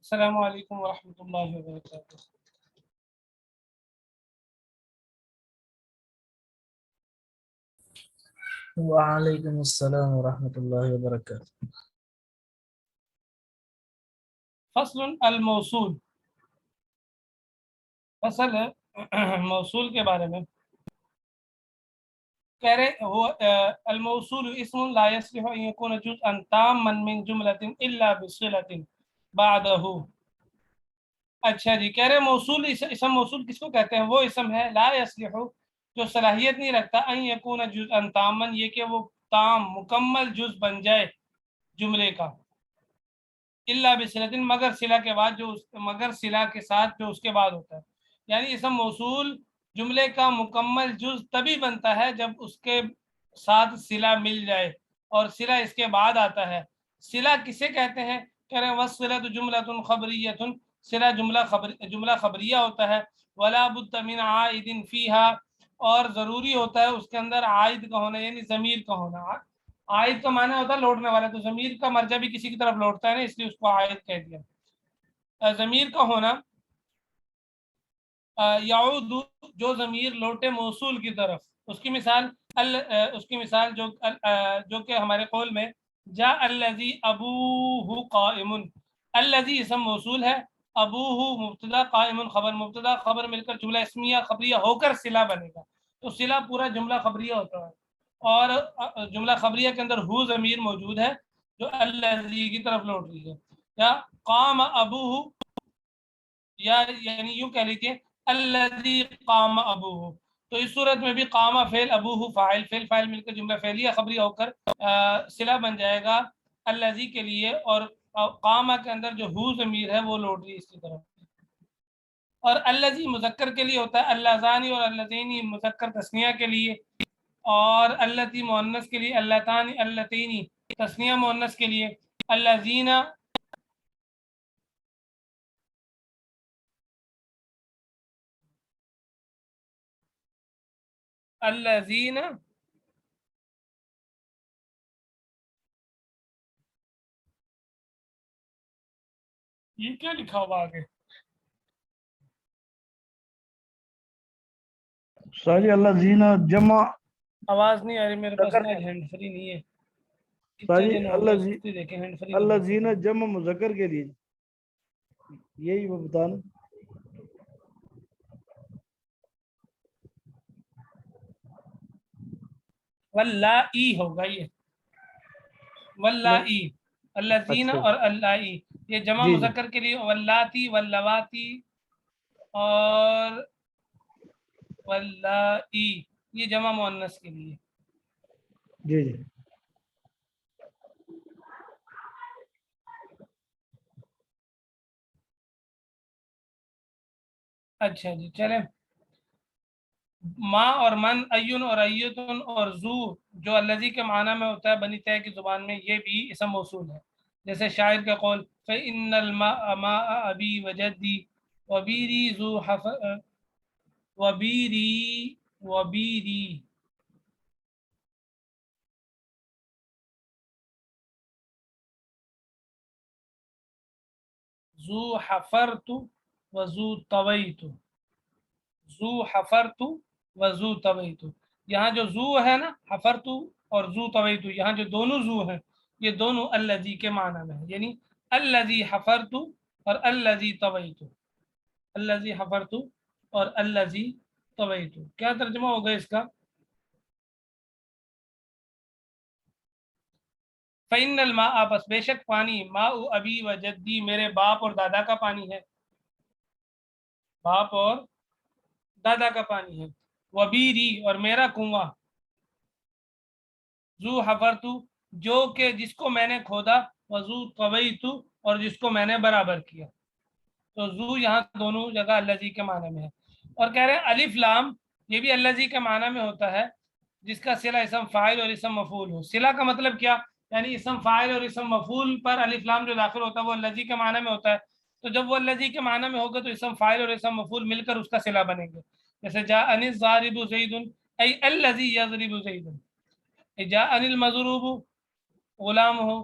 السلام علیکم ورحمۃ اللہ وبرکاتہ۔ وعلیکم السلام ورحمۃ اللہ وبرکاتہ۔ فصل الموصول، فصل ہے موصول کے بارے میں۔ کہہ رہے وہ الموصول اسم لا يصلح ان يكون جزءا تاما من جملة الا بصلة بعده۔ اچھا جی، کہہ رہے موصول اسم موصول کس کو کہتے ہیں؟ وہ اسم ہے لا يصلح، جو صلاحیت نہیں رکھتا، ان يكون جزءا تاما، یہ کہ وہ تام مکمل جز بن جائے جملے کا، الا بصلۃ، مگر صلہ کے بعد، جو مگر صلہ کے ساتھ جو اس کے بعد ہوتا ہے۔ یعنی اسم موصول جملے کا مکمل جز تبھی بنتا ہے جب اس کے ساتھ صلہ مل جائے، اور صلہ اس کے بعد آتا ہے۔ صلہ کسے کہتے ہیں؟ کہہ رہے ہیں والصلۃ جملۃ خبریۃ، صلہ جملہ خبریہ ہوتا ہے۔ ولا بد من عائد فیہا، اور ضروری ہوتا ہے اس کے اندر عائد کا ہونا، یعنی ضمیر کا ہونا۔ عائد کا معنی ہوتا ہے لوٹنے والا، تو ضمیر کا مرجع بھی کسی کی طرف لوٹتا ہے نا، اس لیے اس کو عائد کہہ دیا۔ ضمیر کا ہونا، یعود، جو ضمیر لوٹے موصول کی طرف، اس کی مثال جو کہ ہمارے قول میں جاء الذی ابوہ قائم، الذی اسم موصول ہے، ابوہ مبتدا، قائم خبر، مبتدا خبر مل کر جملہ اسمیہ خبریہ ہو کر صلہ بنے گا، تو صلہ پورا جملہ خبریہ ہوتا ہے، اور جملہ خبریہ کے اندر ہو ضمیر موجود ہے جو الذی کی طرف لوٹ رہی ہے۔ یا قام ابوہ، یا یعنی یوں کہہ لیجیے الذی قام ابوہ، تو اس صورت میں بھی قام فعل، ابوہ فاعل، فاعل مل کر جملہ فعلیہ خبریہ ہو کر صلہ بن جائے گا الذی کے لیے، اور قام کے اندر جو ہو ضمیر ہے وہ لوٹ رہی ہے اس کی طرف۔ اور الذی مذکر کے لیے ہوتا ہے، اللذانی اور اللذینی مذکر تثنیہ کے لیے، اور اللتی مؤنث کے لیے، اللتانی اللتینی تثنیہ مؤنث کے لیے، اللذین الذین یہ کیا لکھا ہوا آگے؟ ساری اللہ زینہ جمع، آواز نہیں آ رہی میرے پاس، مذکر نا کے، ہینڈ فری نہیں ہے، کتنے ساری دن ہو گئے سستی دیکھیں، ہینڈ فری اللہ نہیں زینہ ہے۔ جمع مذکر کے لیے، یہی وہ بتانا۔ واللائی ہوگا یہ، واللائی، الذین اچھا اور اللائی، یہ جمع جی جی مذکر کے لیے، واللاتی واللواتی اور واللائی یہ جمع مؤنث کے لیے۔ جی جی اچھا جی چلیں، ما اور من، ایون اور ایتن اور زو، جو الذی کے معنی میں ہوتا ہے بنی طے کی زبان میں، یہ بھی اسم موصول ہے۔ جیسے شاعر کا قول فإن الماء ماء أبي وجدي وبيري ذو وبيري ذو حفرت وذو طويت، ذو حفرت وذو طويت، یہاں جو ذو ہے نا، حفرت اور ذو طويت، یہاں جو دونوں ذو ہیں یہ دونوں الذی کے معنی میں ہے، یعنی الذی حفرت اور الذی طويت، الذی حفرت اور الذی طويت۔ کیا ترجمہ ہوگا اس کا؟ فإن الماء، بس بے شک پانی، ماء ابی و جدی، میرے باپ اور دادا کا پانی ہے، باپ اور دادا کا پانی ہے، وبیری اور میرا کنواں، ذو حفرتو جو کہ جس کو میں نے کھودا، وذو طویتو اور جس کو میں نے برابر کیا، تو ذو یہاں دونوں جگہ الذی کے معنی میں ہے۔ اور کہہ رہے ہیں الف لام، یہ بھی الذی کے معنی میں ہوتا ہے جس کا صلہ اسم فاعل اور اسم مفعول ہو۔ صلہ کا مطلب کیا؟ یعنی اسم فاعل اور اسم مفعول پر الف لام جو داخل ہوتا ہے وہ الذی کے معنی میں ہوتا ہے، تو جب وہ الذی کے معنی میں ہوگا تو اسم فاعل اور اسم مفعول مل کر اس کا صلہ بنیں گے۔ جیسے جاءنی الضارب زید، ای الذی یضرب زید، جاءنی المضروب غلام ہو،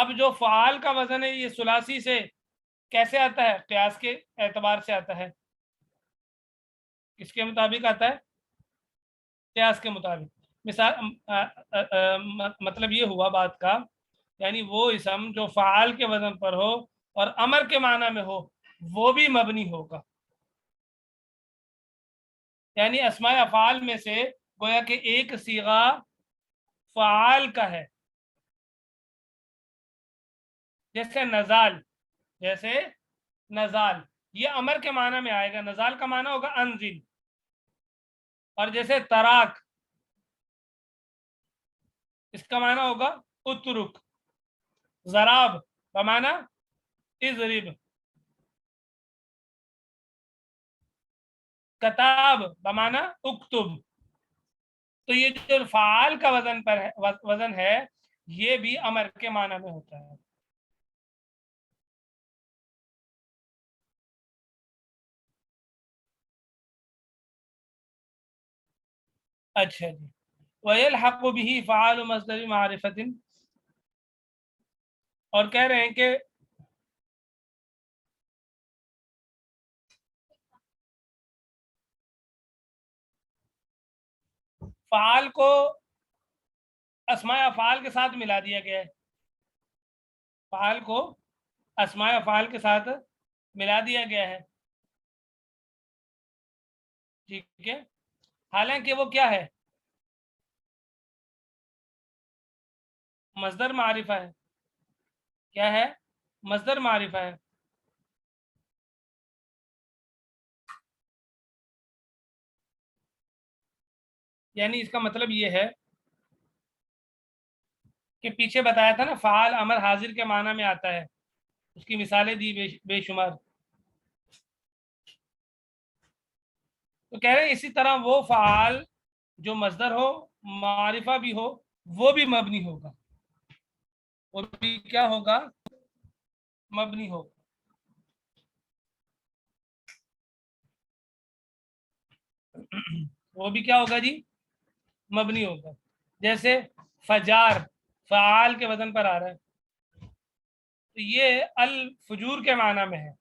اب جو فعال کا وزن ہے یہ ثلاثی سے کیسے آتا ہے؟ قیاس کے اعتبار سے آتا ہے. کس کے مطابق آتا ہے؟ قیاس کے مطابق. مثال مطلب یہ ہوا بات کا، یعنی وہ اسم جو فعال کے وزن پر ہو اور امر کے معنی میں ہو وہ بھی مبنی ہوگا. یعنی اسماء افعال میں سے گویا کہ ایک صیغہ فعال کا ہے، جیسے نزال. جیسے نزال یہ امر کے معنی میں آئے گا، نزال کا معنی ہوگا انزل. اور جیسے تراک اس کا معنی ہوگا اترک. ضراب بمعنی اضرب. کتاب بمعنی اکتب. تو یہ جو فعال کا وزن ہے یہ بھی امر کے معنی میں ہوتا ہے. اچھا جی. وَيَلْحَقُ بِهِ فَعَالُ مَصْدَرِ مَعْرِفَةٍ، اور کہہ رہے ہیں کہ فعال کو اسماء افعال کے ساتھ ملا دیا گیا ہے. فعال کو اسماء افعال کے ساتھ ملا دیا گیا ہے. ٹھیک ہے. حالانکہ وہ کیا ہے؟ مصدر معرفہ ہے. کیا ہے؟ مصدر معرفہ ہے. یعنی اس کا مطلب یہ ہے کہ پیچھے بتایا تھا نا فعال امر حاضر کے معنی میں آتا ہے، اس کی مثالیں دی بے شمار. تو کہہ رہے ہیں اسی طرح وہ فعال جو مصدر ہو معرفہ بھی ہو وہ بھی مبنی ہوگا. وہ بھی کیا ہوگا؟ مبنی ہوگا. وہ بھی کیا ہوگا جی؟ مبنی ہوگا. جیسے فجار فعال کے وزن پر آ رہا ہے تو یہ الفجور کے معنی میں ہے.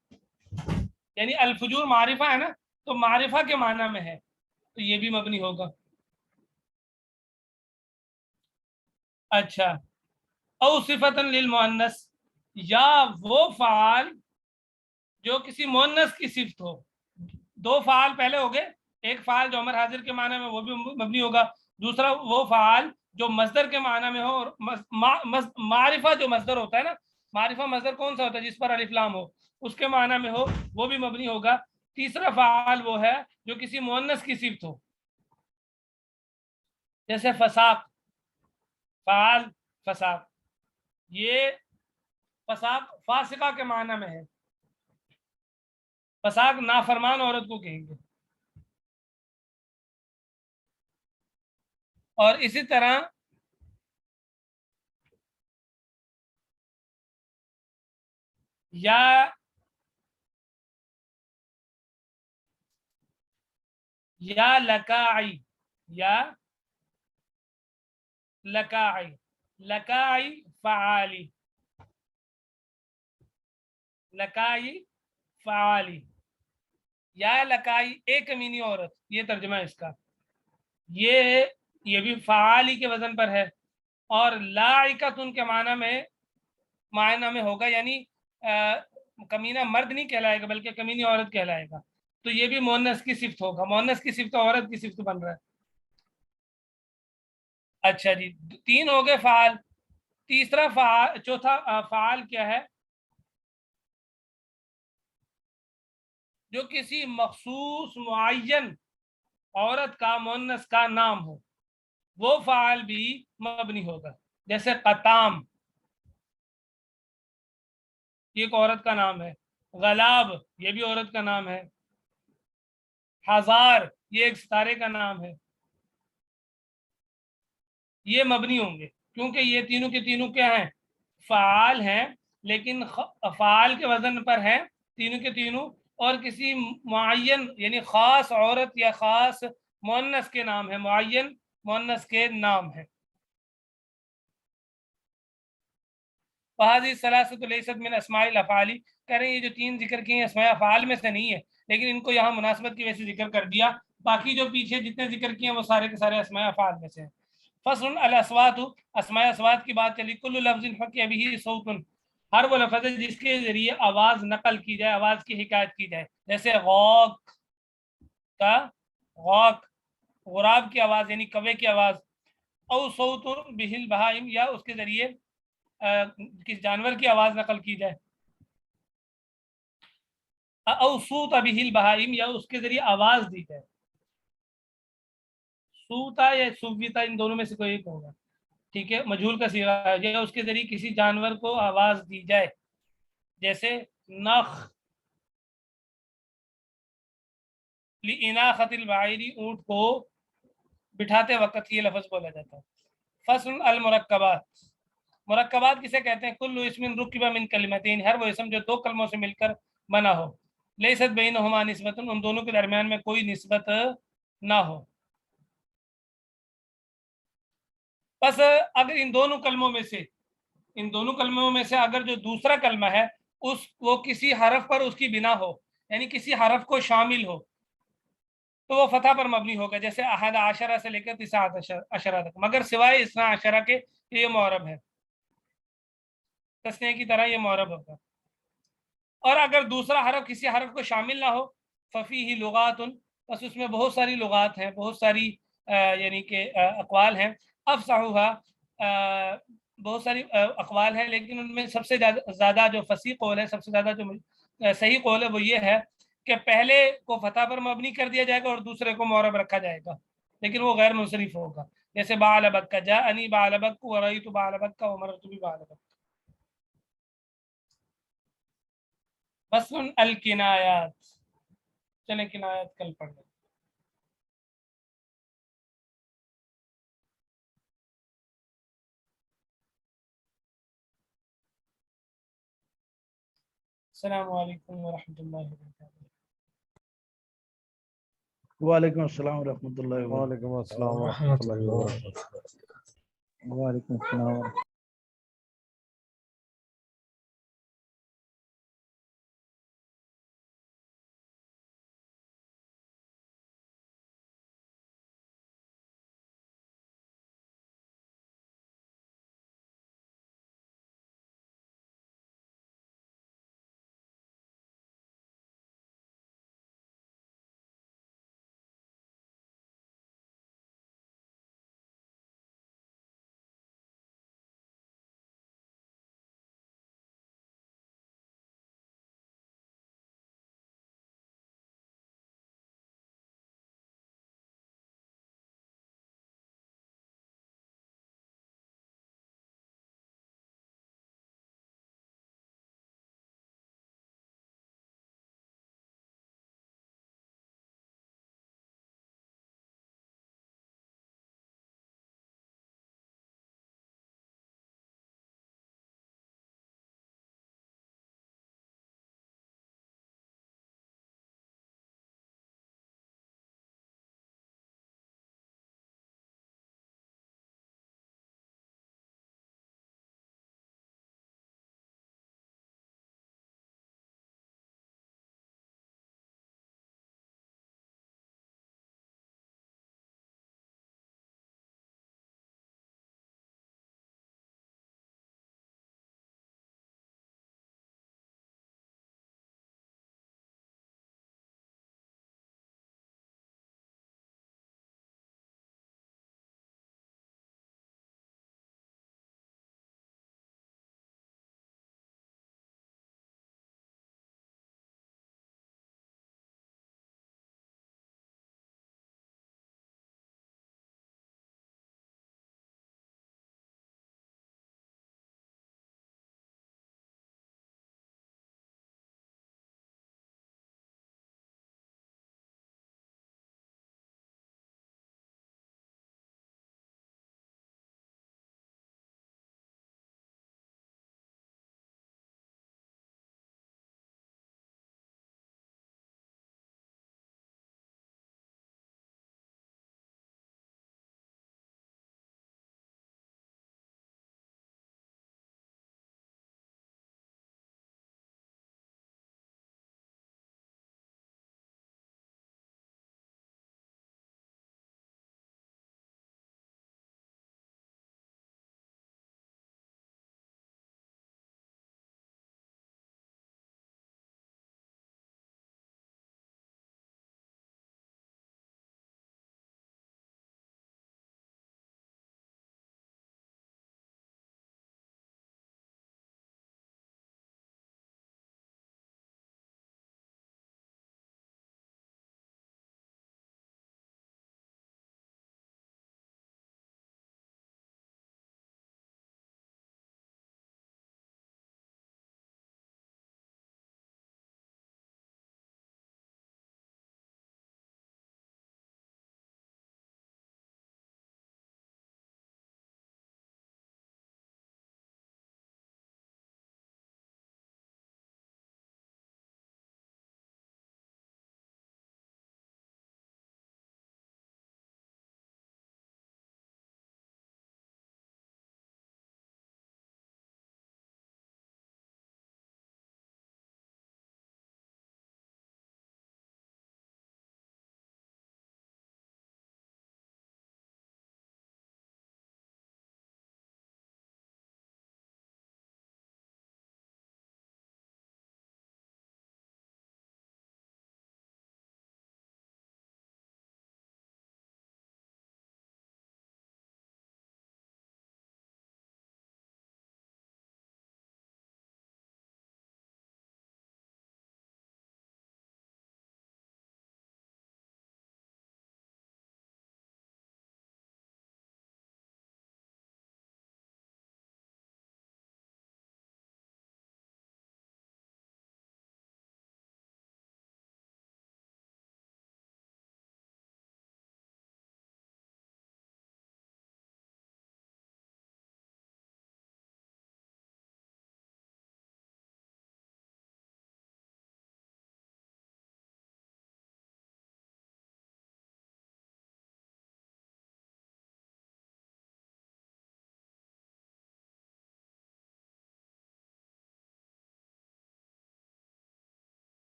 یعنی الفجور معرفہ ہے نا، تو معرفہ کے معنی میں ہے تو یہ بھی مبنی ہوگا. اچھا. او صفۃ للمؤنث، یا وہ فعال جو کسی مؤنث کی صفت ہو. دو فعال پہلے ہو گئے، ایک فعال جو امر حاضر کے معنی میں وہ بھی مبنی ہوگا، دوسرا وہ فعال جو مصدر کے معنی میں ہو. اور معرفہ جو مصدر ہوتا ہے نا، معرفہ مصدر کون سا ہوتا ہے؟ جس پر الف لام ہو، اس کے معنی میں ہو وہ بھی مبنی ہوگا. تیسرا فعال وہ ہے جو کسی مؤنث کی صفت ہو، جیسے فساق فعال فساق. یہ فساق فاسقہ کے معنی میں ہے. فساق نافرمان عورت کو کہیں گے. اور اسی طرح یا لکاعی، یا لکاعی، لکاعی فعالی، لکائی فعالی. یا لکائی ایک کمینی عورت، یہ ترجمہ ہے اس کا. یہ بھی فعالی کے وزن پر ہے. اور لاعقت ان کے معنی میں ہوگا، یعنی کمینہ مرد نہیں کہلائے گا بلکہ کمینی عورت کہلائے گا. تو یہ بھی مؤنث کی صفت ہوگا. مؤنث کی صفت عورت کی صفت بن رہا ہے. اچھا جی. 3 ہو گئے فعال. تیسرا فعال، چوتھا فعال کیا ہے؟ جو کسی مخصوص معین عورت کا مؤنث کا نام ہو وہ فعال بھی مبنی ہوگا. جیسے قطام یہ ایک عورت کا نام ہے. غلاب یہ بھی عورت کا نام ہے. ہزار یہ ایک ستارے کا نام ہے. یہ مبنی ہوں گے کیونکہ یہ تینوں کے تینوں کیا ہیں؟ فعال ہیں، لیکن فعال کے وزن پر ہیں تینوں کے تینوں، اور کسی معین یعنی خاص عورت یا خاص مؤنث کے نام ہے، معین مؤنث کے نام ہے. وہذی ثلاثۃ لیست من اسماء الافعال، کہہ رہے ہیں یہ جو تین ذکر کیے ہیں اسماء افعال میں سے نہیں ہے، لیکن ان کو یہاں مناسبت کی وجہ سے ذکر کر دیا، باقی جو پیچھے جتنے ذکر کیے ہیں وہ سارے کے سارے اسماء افعال میں سے ہیں۔ فصل الاصوات، اسماء اصوات کی بات چلی، کل لفظ حکی به صوت، ہر وہ لفظ ہے جس کے ذریعے آواز نقل کی جائے، آواز کی حکایت کی جائے، جیسے غوق کا غوق، غراب کی آواز یعنی کوے کی آواز، او صوت بہ البہائم، یا اس کے ذریعے کس جانور کی آواز نقل کی جائے، او صوت بہ البہائم، یا اس کے ذریعے آواز دی جائے، سوتا یا سویتا ان دونوں میں سے کوئی ایک ہوگا، ٹھیک ہے، مجہول کا صیغہ ہے، یا اس کے ذریعے کسی جانور کو آواز دی جائے، جیسے نخ لِإِنَاخَةِ الْبَعِيرِ، اونٹ کو بٹھاتے وقت یہ لفظ بولا جاتا ہے۔ فصل المرکبات، مرکبات کسے کہتے ہیں؟ کل اسم رکب من کلمتین، ہر وہ اسم جو دو کلموں سے مل کر بنا ہو، لیست بینہما نسبت، ان دونوں کے درمیان میں کوئی نسبت نہ ہو۔ بس اگر ان دونوں کلموں میں سے اگر جو دوسرا کلمہ ہے وہ کسی حرف پر اس کی بنا ہو، یعنی کسی حرف کو شامل ہو، تو وہ فتح پر مبنی ہوگا، جیسے احد عشرہ سے لے کر تسعۃ عشرہ تک، مگر سوائے اثنا عشرہ کے یہ معرب ہے، تسنیہ کی طرح یہ معرب ہوگا۔ اور اگر دوسرا حرف کسی حرف کو شامل نہ ہو، ففیہ لغات، بس اس میں بہت ساری لغات ہیں، بہت ساری یعنی کہ اقوال ہیں، افصحوها، بہت ساری اقوال ہیں، لیکن ان میں سب سے زیادہ جو فصیح قول ہے، سب سے زیادہ جو صحیح قول ہے وہ یہ ہے کہ پہلے کو فتح پر مبنی کر دیا جائے گا اور دوسرے کو معرب رکھا جائے گا، لیکن وہ غیر منصرف ہوگا، جیسے بعل بکہ، جاءنی بعل بکہ ورأیت بعل بکہ ومررت ببعل بکہ۔ فصل الکنایات، چلیں کنایات کل پڑھ لیں۔ السلام علیکم ورحمۃ اللہ وبرکاتہ۔ وعلیکم السلام ورحمۃ اللہ وبرکاتہ۔ وعلیکم السلام ورحمۃ ورحمۃ اللہ اللہ وبرکاتہ۔ وبرکاتہ۔ وعلیکم السلام۔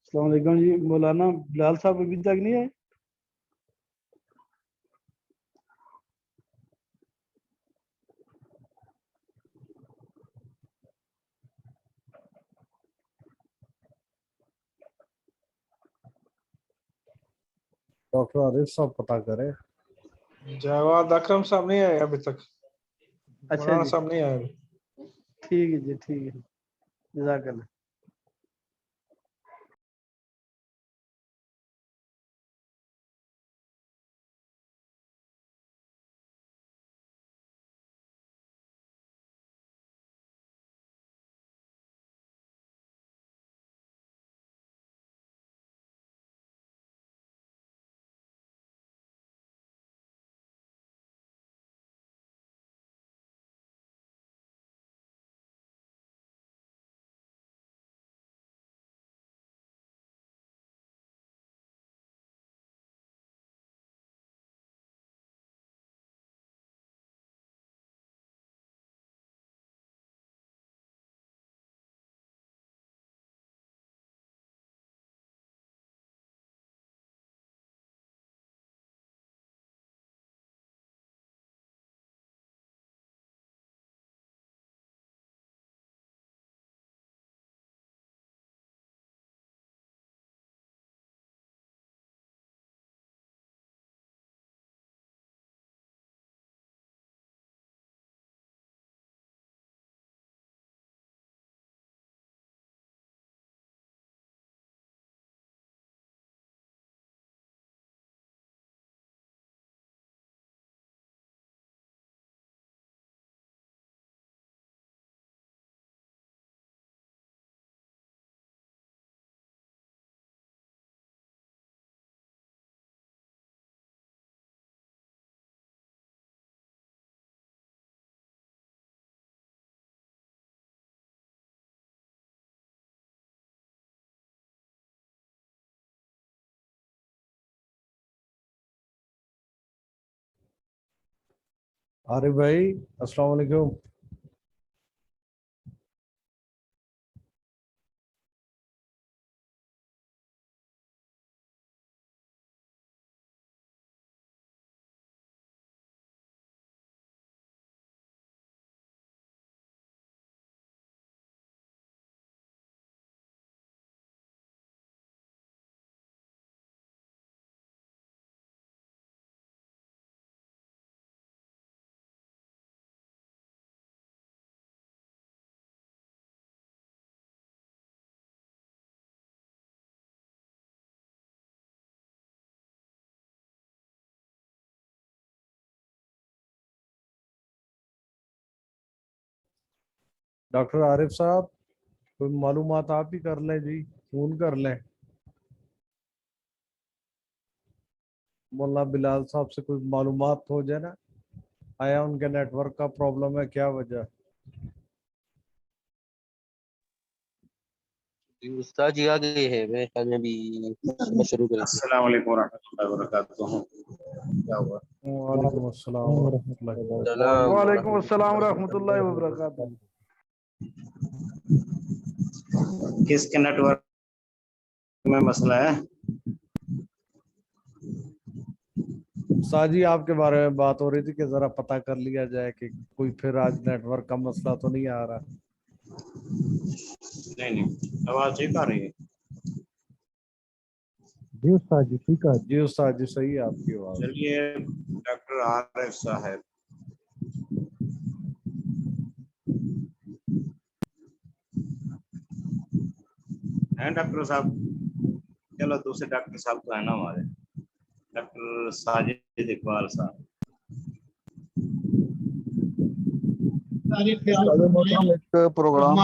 السلام علیکم جی، مولانا بلال صاحب ابھی تک نہیں آئے؟ ڈاکٹر عارف صاحب پتہ کریں. جواد اکرم صاحب نہیں آئے ابھی تک. اچھا مولانا جی، صاحب نہیں آئے ابھی. ٹھیک ہے جی، ٹھیک ہے، جزاک اللہ. عارف بھائی السلام علیکم. ڈاکٹر عارف صاحب کوئی معلومات آپ ہی کر لیں جی، فون کر لیں. مولانا بلال صاحب سے کوئی معلومات ہو جائے نا، آیا ان کے نیٹ ورک کا پرابلم ہے، کیا وجہ؟ استاد جی آ گئے ہیں، میرے خیال میں بھی شروع کریں. السلام علیکم ورحمۃ اللہ وبرکاتہ. کیا ہوا؟ وعلیکم السلام ورحمۃ اللہ وبرکاتہ. سلام وعلیکم السلام ورحمۃ اللہ وبرکاتہ. کس کے نیٹ ورک میں مسئلہ ہے؟ استاد جی آپ کے بارے میں بات ہو رہی تھی کہ ذرا پتہ کر لیا جائے کہ کوئی پھر آج نیٹ ورک کا مسئلہ تو نہیں آ رہا. نہیں آواز ٹھیک آ رہی ہے. جی استاد جی ٹھیک ہے. جی استاد جی صحیح ہے آپ کی آواز. چلیے ڈاکٹر عارف صاحب، ہیں ڈاکٹر صاحب؟ چلو دوسرے ڈاکٹر صاحب تو ہے نا ہمارے، ڈاکٹر ساجد اقبال صاحب. ایک پروگرام میں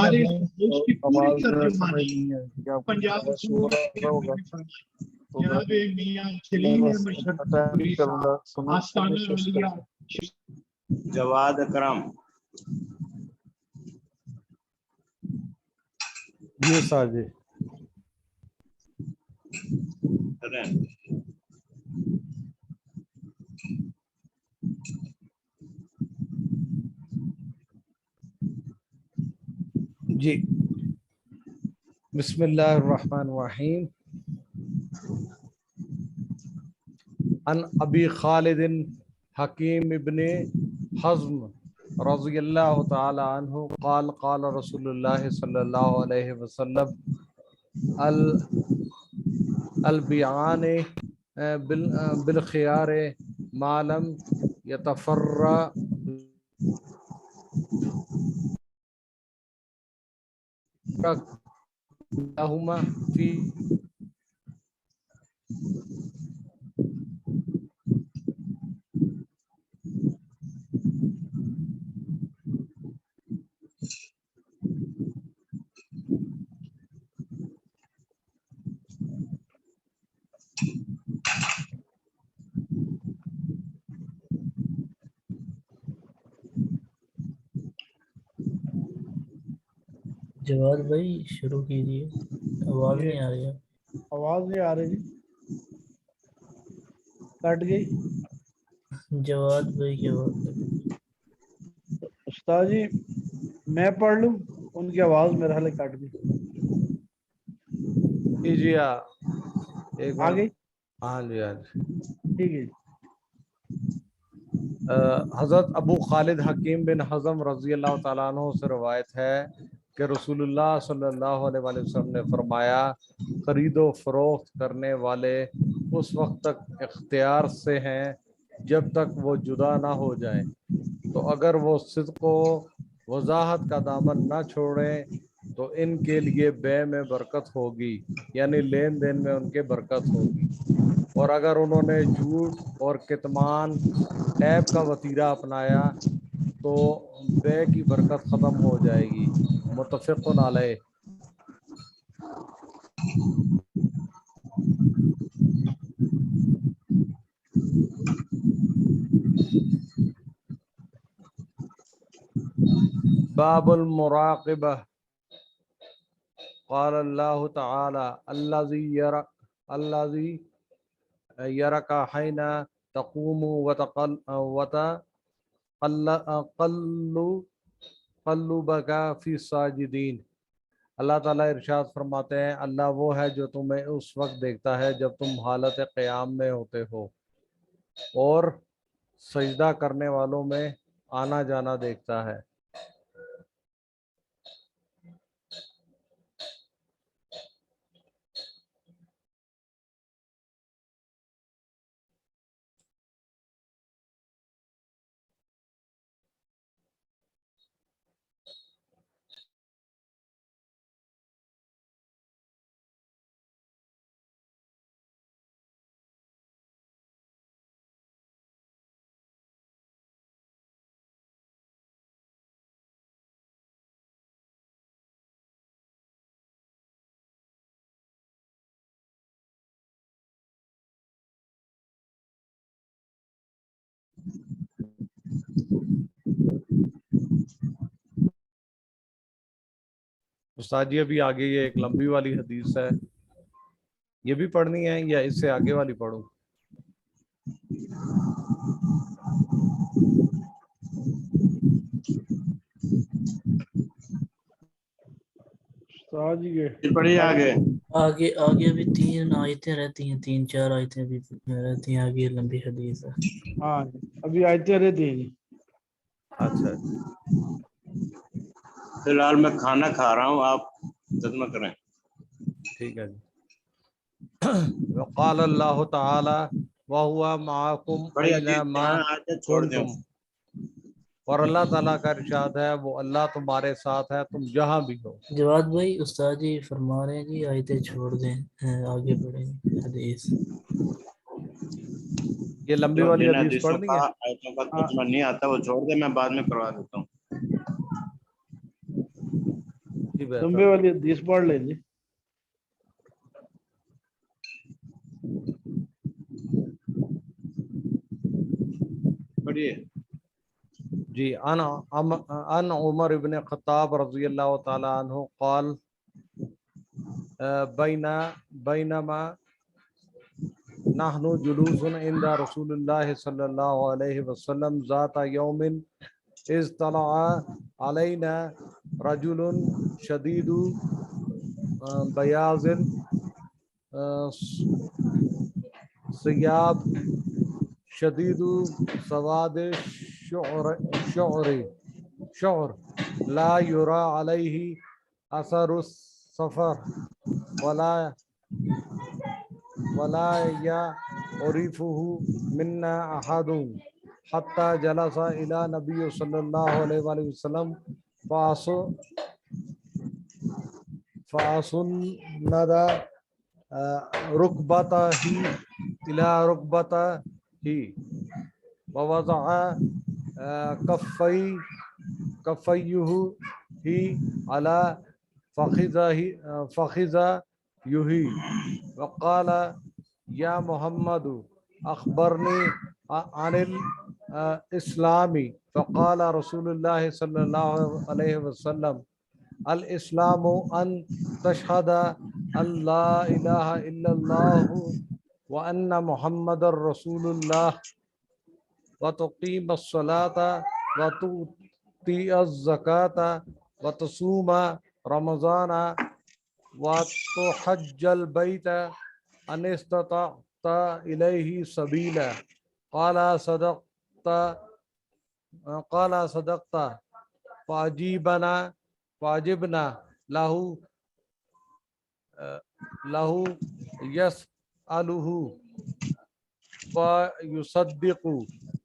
آواز سمجھ نہیں ہے کیا ہوگا تو کروں گا سنو. جواد اکرم، جی استاد جی. جی بسم اللہ الرحمن الرحیم. عن ابی خالد حکیم ابن حزم رضی اللہ تعالی عنہ قال قال رسول اللہ صلی اللہ علیہ وسلم البیعان بالخیار ما لم یتفرق لهما فی جواد بھائی شروع کیجیے، آواز نہیں آ رہی ہے. آواز نہیں آ رہی جی، کٹ گئی. جواد بھائی کی آواز لگی. استاد جی میں پڑھ لوں، ان کی آواز میرے حال کٹ گئی. کیجیے ایک آ بار. گئی؟ ہاں جی ہاں جی. ٹھیک ہے جی. حضرت ابو خالد حکیم بن حزم رضی اللہ تعالیٰ عنہ سے روایت ہے کہ رسول اللہ صلی اللہ علیہ وآلہ وسلم نے فرمایا خرید و فروخت کرنے والے اس وقت تک اختیار سے ہیں جب تک وہ جدا نہ ہو جائیں، تو اگر وہ صدق و وضاحت کا دامن نہ چھوڑیں تو ان کے لیے بے میں برکت ہوگی، یعنی لین دین میں ان کے برکت ہوگی، اور اگر انہوں نے جھوٹ اور کتمان عیب کا وطیرہ اپنایا تو بے کی برکت ختم ہو جائے گی. متفق علیہ. باب المراقبہ. قال اللہ تعالی الذی یرک حین تقوم وتقلبک فی الساجدین. اللہ تعالیٰ ارشاد فرماتے ہیں اللہ وہ ہے جو تمہیں اس وقت دیکھتا ہے جب تم حالت قیام میں ہوتے ہو اور سجدہ کرنے والوں میں آنا جانا دیکھتا ہے. استاد جی ابھی آگے یہ ایک لمبی والی حدیث ہے، یہ بھی پڑھنی ہے یا اس سے آگے والی پڑھوں؟ استاد جی کے پڑھیے آگے. آگے بھی 3 آیتیں رہتی ہیں، 3-4 آیتیں بھی رہتی ہیں آگے، لمبی حدیث ہے. ہاں جی، ابھی آیتیں رہتی ہیں جی. اچھا فی الحال میں کھانا کھا رہا ہوں، آپ ترجمہ کریں. ٹھیک ہے جی. وقال اللہ تعالی وَهُوَ مَعَكُمْ بڑی أَيْنَمَا عجیب چھوڑ دیں. كُنْتُمْ. اور اللہ تعالیٰ کا ارشاد ہے وہ اللہ تمہارے ساتھ ہے تم جہاں بھی ہو. جواد بھائی استاد جی فرما رہے ہیں جی آیتیں چھوڑ دیں، آگے بڑھیں حدیث. یہ لمبی جو والی جن حدیث حدیثوں پڑھنی کا ہے؟ آیتوں کا ترجمہ نہیں آتا وہ چھوڑ دیں، میں بعد میں کروا دیتا ہوں. جی بہتر. لمبے والی حدیث پڑھ لیں جی. پڑھیے. جی. ان عمر ابن خطاب رضی اللہ تعالی عنہ قال بینما نحن جلوس عند رسول اللہ صلی اللہ علیہ وسلم ذات یوم اذ طلع علینا رجل شدید بیاض سیاب شدید سواد شعر لا یرا علیہ اثر السفر ولا یعرفہ منا احد حتی جلس الی نبی صلی اللہ علیہ وآلہ وسلم فاسند رکبتہ الی رکبتہ ووضع کفیہ علی فخذیہ وقال یا محمد اخبرنی عن الاسلام فقال رسول اللہ صلی اللہ علیہ وسلم الاسلام ان تشہد ان لا الہ الا اللہ وان محمد رسول اللہ وتقیم الصلاۃ وتؤتی الزکاۃ وتصوم رمضان وتحج البیت ان استطعت الیہ سبیلا قال صدقت فاجبنا له يسأله فيصدق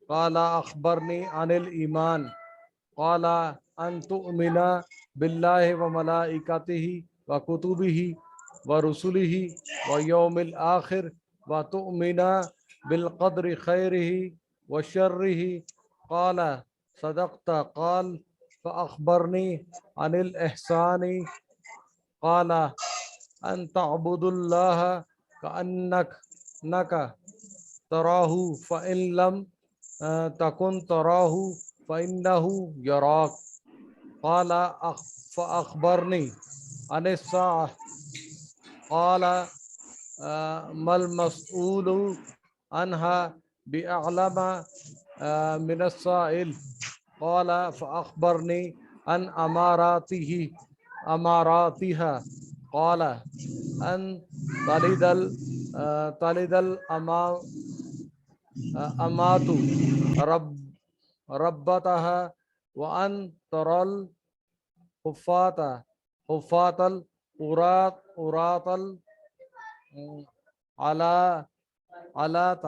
قال أخبرني عن الإيمان قال أن تؤمن بالله وملائكته وكتبه ورسله واليوم الآخر وتؤمن بالقدر خيره وشره قال صدقت قال فأخبرني عن الإحسان قال أن تعبد الله كأنك تراه فإن لم تكن تراه فإنه يراك قال فأخبرني عن الساعة قال ما المسؤول عنها بأعلم من السائل قال فأخبرني عن أماراتها قال أن تلد الأمات ربتها وأن ترى الحفاة العراة العلاة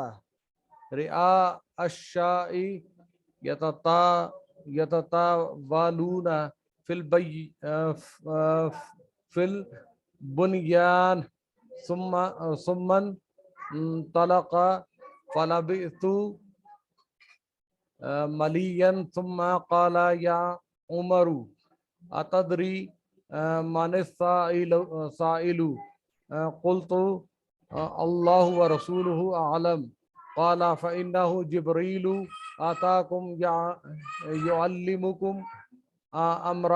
رعاء الشاء يتطاولون في البنيان ثم انطلق فلبثت مليا ثم قال يا عمر أتدري من السائل قلت الله ورسوله أعلم قال فإنه جبريل آتاكم يعلمكم أمر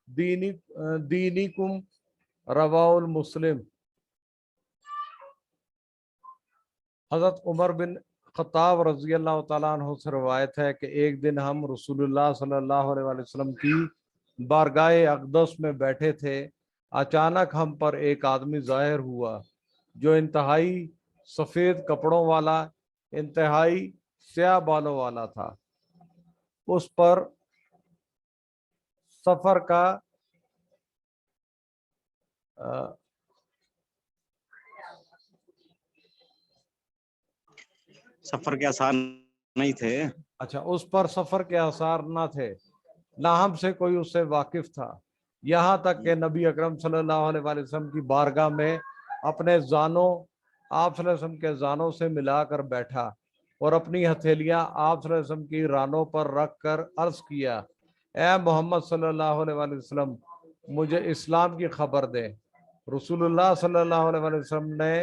دینکم رواہ المسلم۔ حضرت عمر بن خطاب رضی اللہ تعالیٰ عنہ سے روایت ہے کہ ایک دن ہم رسول اللہ صلی اللہ علیہ وسلم کی بارگاہ اقدس میں بیٹھے تھے، اچانک ہم پر ایک آدمی ظاہر ہوا جو انتہائی سفید کپڑوں والا، انتہائی سیاہ بالوں والا تھا۔ اس پر سفر کا سفر کے آثار نہیں تھے۔ اچھا، اس پر سفر کے آثار نہ تھے، نہ ہم سے کوئی اس سے واقف تھا، یہاں تک کہ نبی اکرم صلی اللہ علیہ وسلم کی بارگاہ میں اپنے زانوں آپ صلی اللہ علیہ وسلم کے زانوں سے ملا کر بیٹھا اور اپنی ہتھیلیاں آپ صلی اللہ علیہ وسلم کی رانوں پر رکھ کر عرض کیا، اے محمد صلی اللہ علیہ وسلم مجھے اسلام کی خبر دے۔ رسول اللہ صلی اللہ علیہ وسلم نے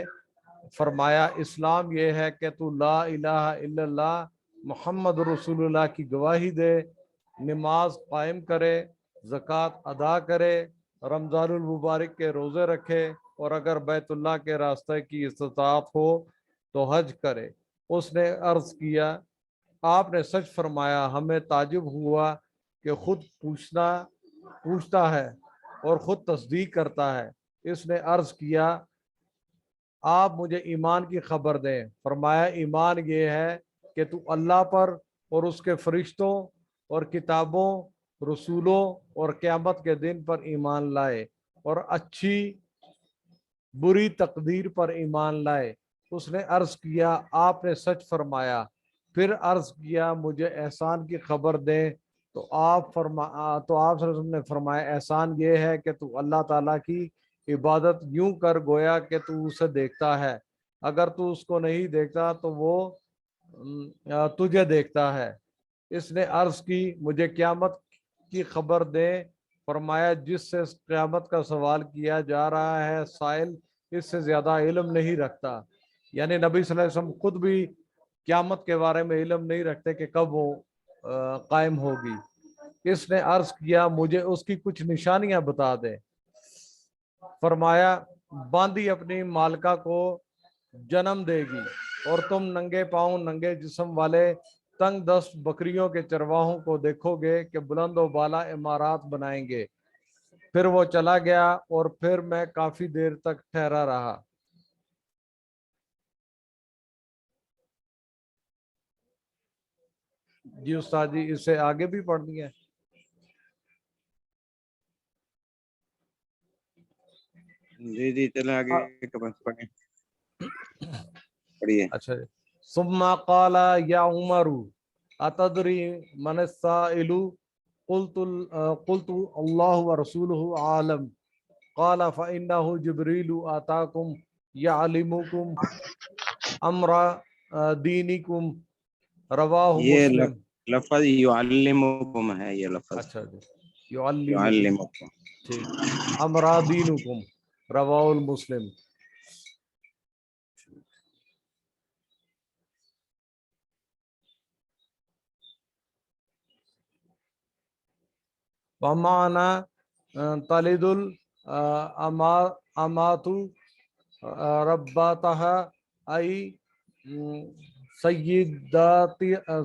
فرمایا، اسلام یہ ہے کہ تو لا الہ الا اللہ محمد رسول اللہ کی گواہی دے، نماز قائم کرے، زکوٰۃ ادا کرے، رمضان المبارک کے روزے رکھے، اور اگر بیت اللہ کے راستے کی استطاعت ہو تو حج کرے۔ اس نے عرض کیا، آپ نے سچ فرمایا، ہمیں تعجب ہوا کہ خود پوچھتا ہے اور خود تصدیق کرتا ہے۔ اس نے عرض کیا آپ مجھے ایمان کی خبر دیں۔ فرمایا ایمان یہ ہے کہ تو اللہ پر اور اس کے فرشتوں اور کتابوں، رسولوں اور قیامت کے دن پر ایمان لائے اور اچھی بری تقدیر پر ایمان لائے۔ اس نے عرض کیا آپ نے سچ فرمایا۔ پھر عرض کیا مجھے احسان کی خبر دیں، تو آپ صلی اللہ علیہ وسلم نے فرمایا احسان یہ ہے کہ تو اللہ تعالیٰ کی عبادت یوں کر گویا کہ تو اسے دیکھتا ہے، اگر تو اس کو نہیں دیکھتا تو وہ تجھے دیکھتا ہے۔ اس نے عرض کی مجھے قیامت کی خبر دیں۔ فرمایا جس سے قیامت کا سوال کیا جا رہا ہے سائل اس سے زیادہ علم نہیں رکھتا، یعنی نبی صلی اللہ علیہ وسلم خود بھی قیامت کے بارے میں علم نہیں رکھتے کہ کب وہ قائم ہوگی۔ اس نے عرض کیا مجھے اس کی کچھ نشانیاں بتا دیں۔ فرمایا باندی اپنی مالکہ کو جنم دے گی اور تم ننگے پاؤں ننگے جسم والے تنگ دست بکریوں کے چرواہوں کو دیکھو گے کہ بلند و بالا عمارات بنائیں گے۔ پھر وہ چلا گیا اور پھر میں کافی دیر تک ٹھہرا رہا۔ جی استاد جی اس سے آگے بھی پڑھنی ہے؟ جی جی چلیں آگے پڑھیں، پڑھیے۔ اچھا جی۔ ثم قال یا عمر اتدری من السائل قلت اللہ ورسولہ عالم قال فإنه جبریل آتاکم یعلمکم امر دینکم رواہ یہ مسلم۔ لفظ یعلمکم ہے، یہ لفظ اچھا جی یعلمکم، یعلمکم۔ ٹھیک، امر دینکم رواہ المسلم۔ ومعنى تلد الأمات رباتها أي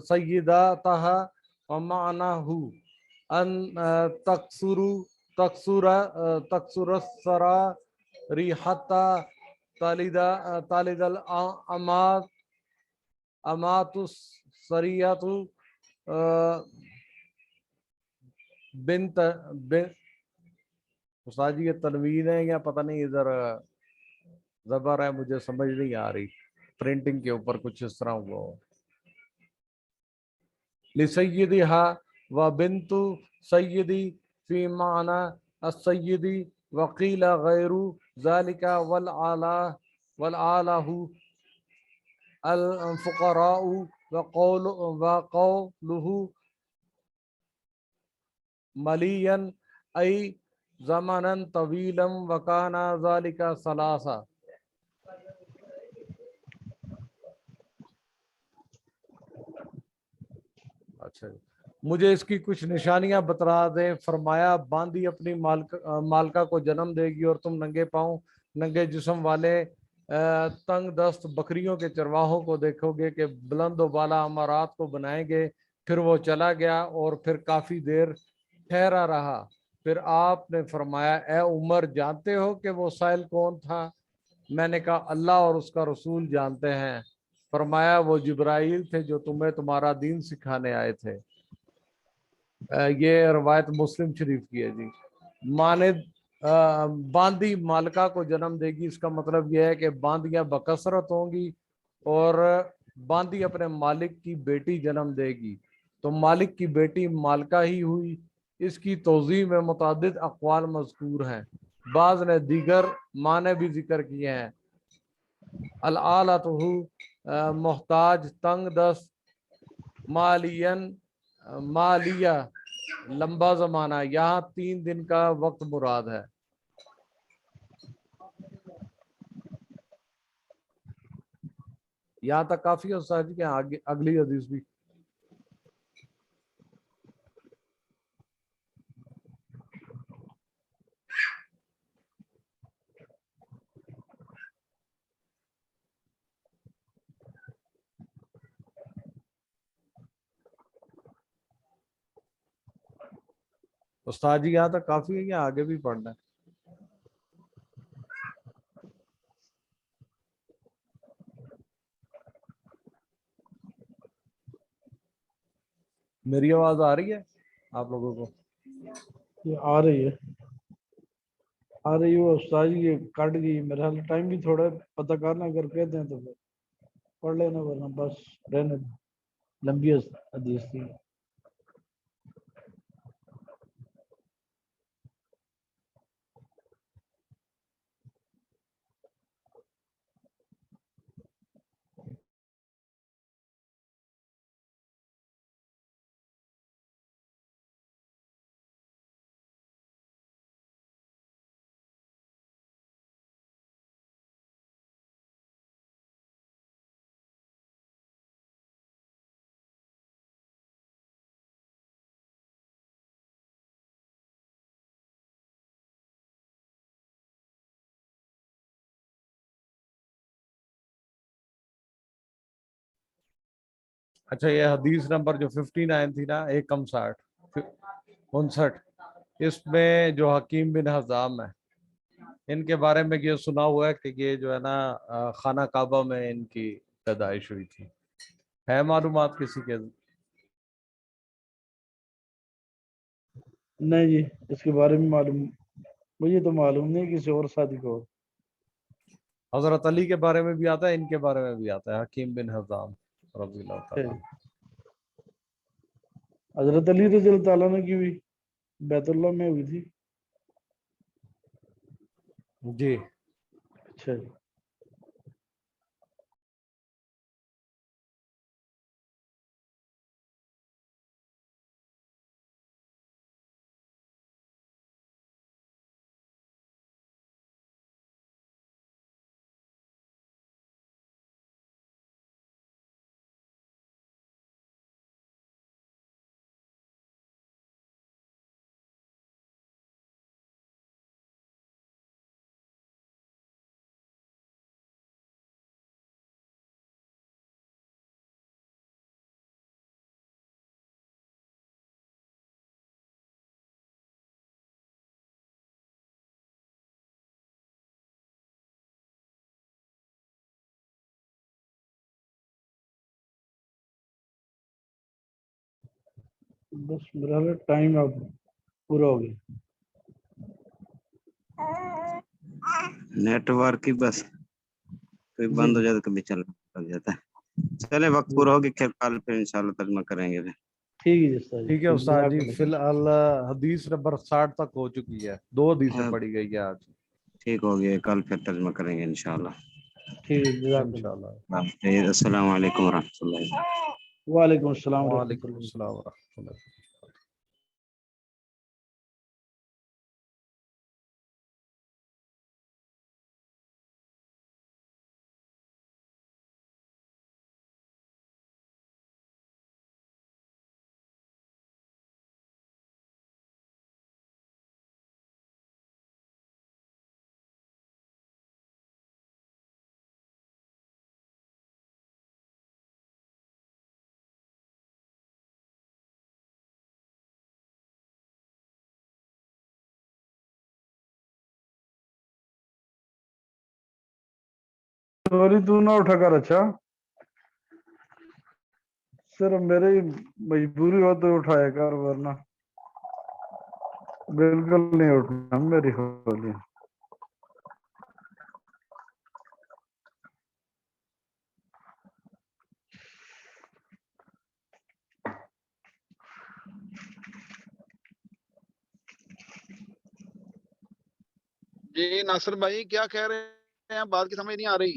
سيداتها، ومعناه أن تكسر السراري حتى تلد الأمات السرية بنت استاد جی یہ تنوین ہے یا پتہ نہیں ادھر زبر ہے، مجھے سمجھ نہیں آ رہی، پرنٹنگ کے اوپر کچھ اس طرح ہوا ہو۔ لسیدہا و بنت سیدی فی معنی السیدی وقیل غیر ذالک والآلہ الفقراء وقولہ ملیا ای زمانا طویلا وکانا ذالک ثلاثا۔ اچھا مجھے اس کی کچھ نشانیاں بتلا دیں۔ فرمایا باندی اپنی مالکہ کو جنم دے گی اور تم ننگے پاؤں ننگے جسم والے تنگ دست بکریوں کے چرواہوں کو دیکھو گے کہ بلند و بالا عمارات کو بنائیں گے۔ پھر وہ چلا گیا اور پھر کافی دیر ٹھہرا رہا۔ پھر آپ نے فرمایا اے عمر جانتے ہو کہ وہ سائل کون تھا؟ میں نے کہا اللہ اور اس کا رسول جانتے ہیں۔ فرمایا وہ جبرائیل تھے جو تمہیں تمہارا دین سکھانے آئے تھے۔ یہ روایت مسلم شریف کی ہے جی۔ ماند باندی مالکہ کو جنم دے گی، اس کا مطلب یہ ہے کہ باندیاں بکثرت ہوں گی اور باندی اپنے مالک کی بیٹی جنم دے گی، تو مالک کی بیٹی مالکہ ہی ہوئی۔ اس کی توضیح میں متعدد اقوال مذکور ہیں، بعض نے دیگر معنی بھی ذکر کیے ہیں۔ الآلۃ محتاج، تنگ دست، مالیہ لمبا زمانہ، یہاں 3 دن کا وقت مراد ہے۔ یہاں تک کافی ہے استاد جی کہ آگے اگلی حدیث بھی؟ استاد جی یہاں تک کافی ہے یا آگے بھی پڑھنا ہے؟ میری آواز آ رہی ہے آپ لوگوں کو؟ یہ آ رہی ہے وہ استاد جی یہ کٹ گئی میرے حال ٹائم بھی تھوڑا پتہ کرنا اگر کہتے ہیں تو پھر پڑھ لینا ورنہ بس رہنے دو. لمبی حدیث تھی. اچھا یہ حدیث نمبر جو 59 تھی نا 59 اس میں جو حکیم بن حزام ہے ان کے بارے میں یہ سنا ہوا ہے کہ یہ جو ہے نا خانہ کعبہ میں ان کی پیدائش ہوئی تھی. ہے معلومات کسی کے؟ نہیں جی اس کے بارے میں معلوم مجھے تو معلوم نہیں کسی اور ساتھی کو. حضرت علی کے بارے میں بھی آتا ہے ان کے بارے میں بھی آتا ہے حکیم بن حزام رضی اللہ تعالیٰ عنہ. حضرت علی رضی اللہ تعالیٰ عنہ کی بھی بیت اللہ میں ہوئی تھی. جی اچھا جی. بس میرا ٹائم اب پورا ہو گیا. نیٹ ورک ہی بس کبھی بند ہو جاتا کبھی چل جاتا ہے. چلے وقت پورا ہو گیا کل پھر انشاءاللہ ترجمہ کریں گے. ٹھیک ہے جی. ٹھیک ہے استاد جی فی الحال حدیث نمبر 60 تک ہو چکی ہے. 2 حدیثیں پڑھی گئی ہے آج. ٹھیک ہو گیا کل پھر ترجمہ کریں گے انشاءاللہ. ٹھیک ہے جزاک اللہ. انشاءاللہ. السلام علیکم ورحمۃ اللہ. وعلیکم السلام ورحمۃ وعلیکم اللہ. السلام ورحمۃ اللہ. سوری تو نہ اٹھا کر. اچھا صرف میرے مجبوری ہو تو اٹھایا کر ورنہ بالکل نہیں اٹھنا میری ہولی. جی ناصر بھائی کیا کہہ رہے ہیں بات کی سمجھ نہیں آ رہی.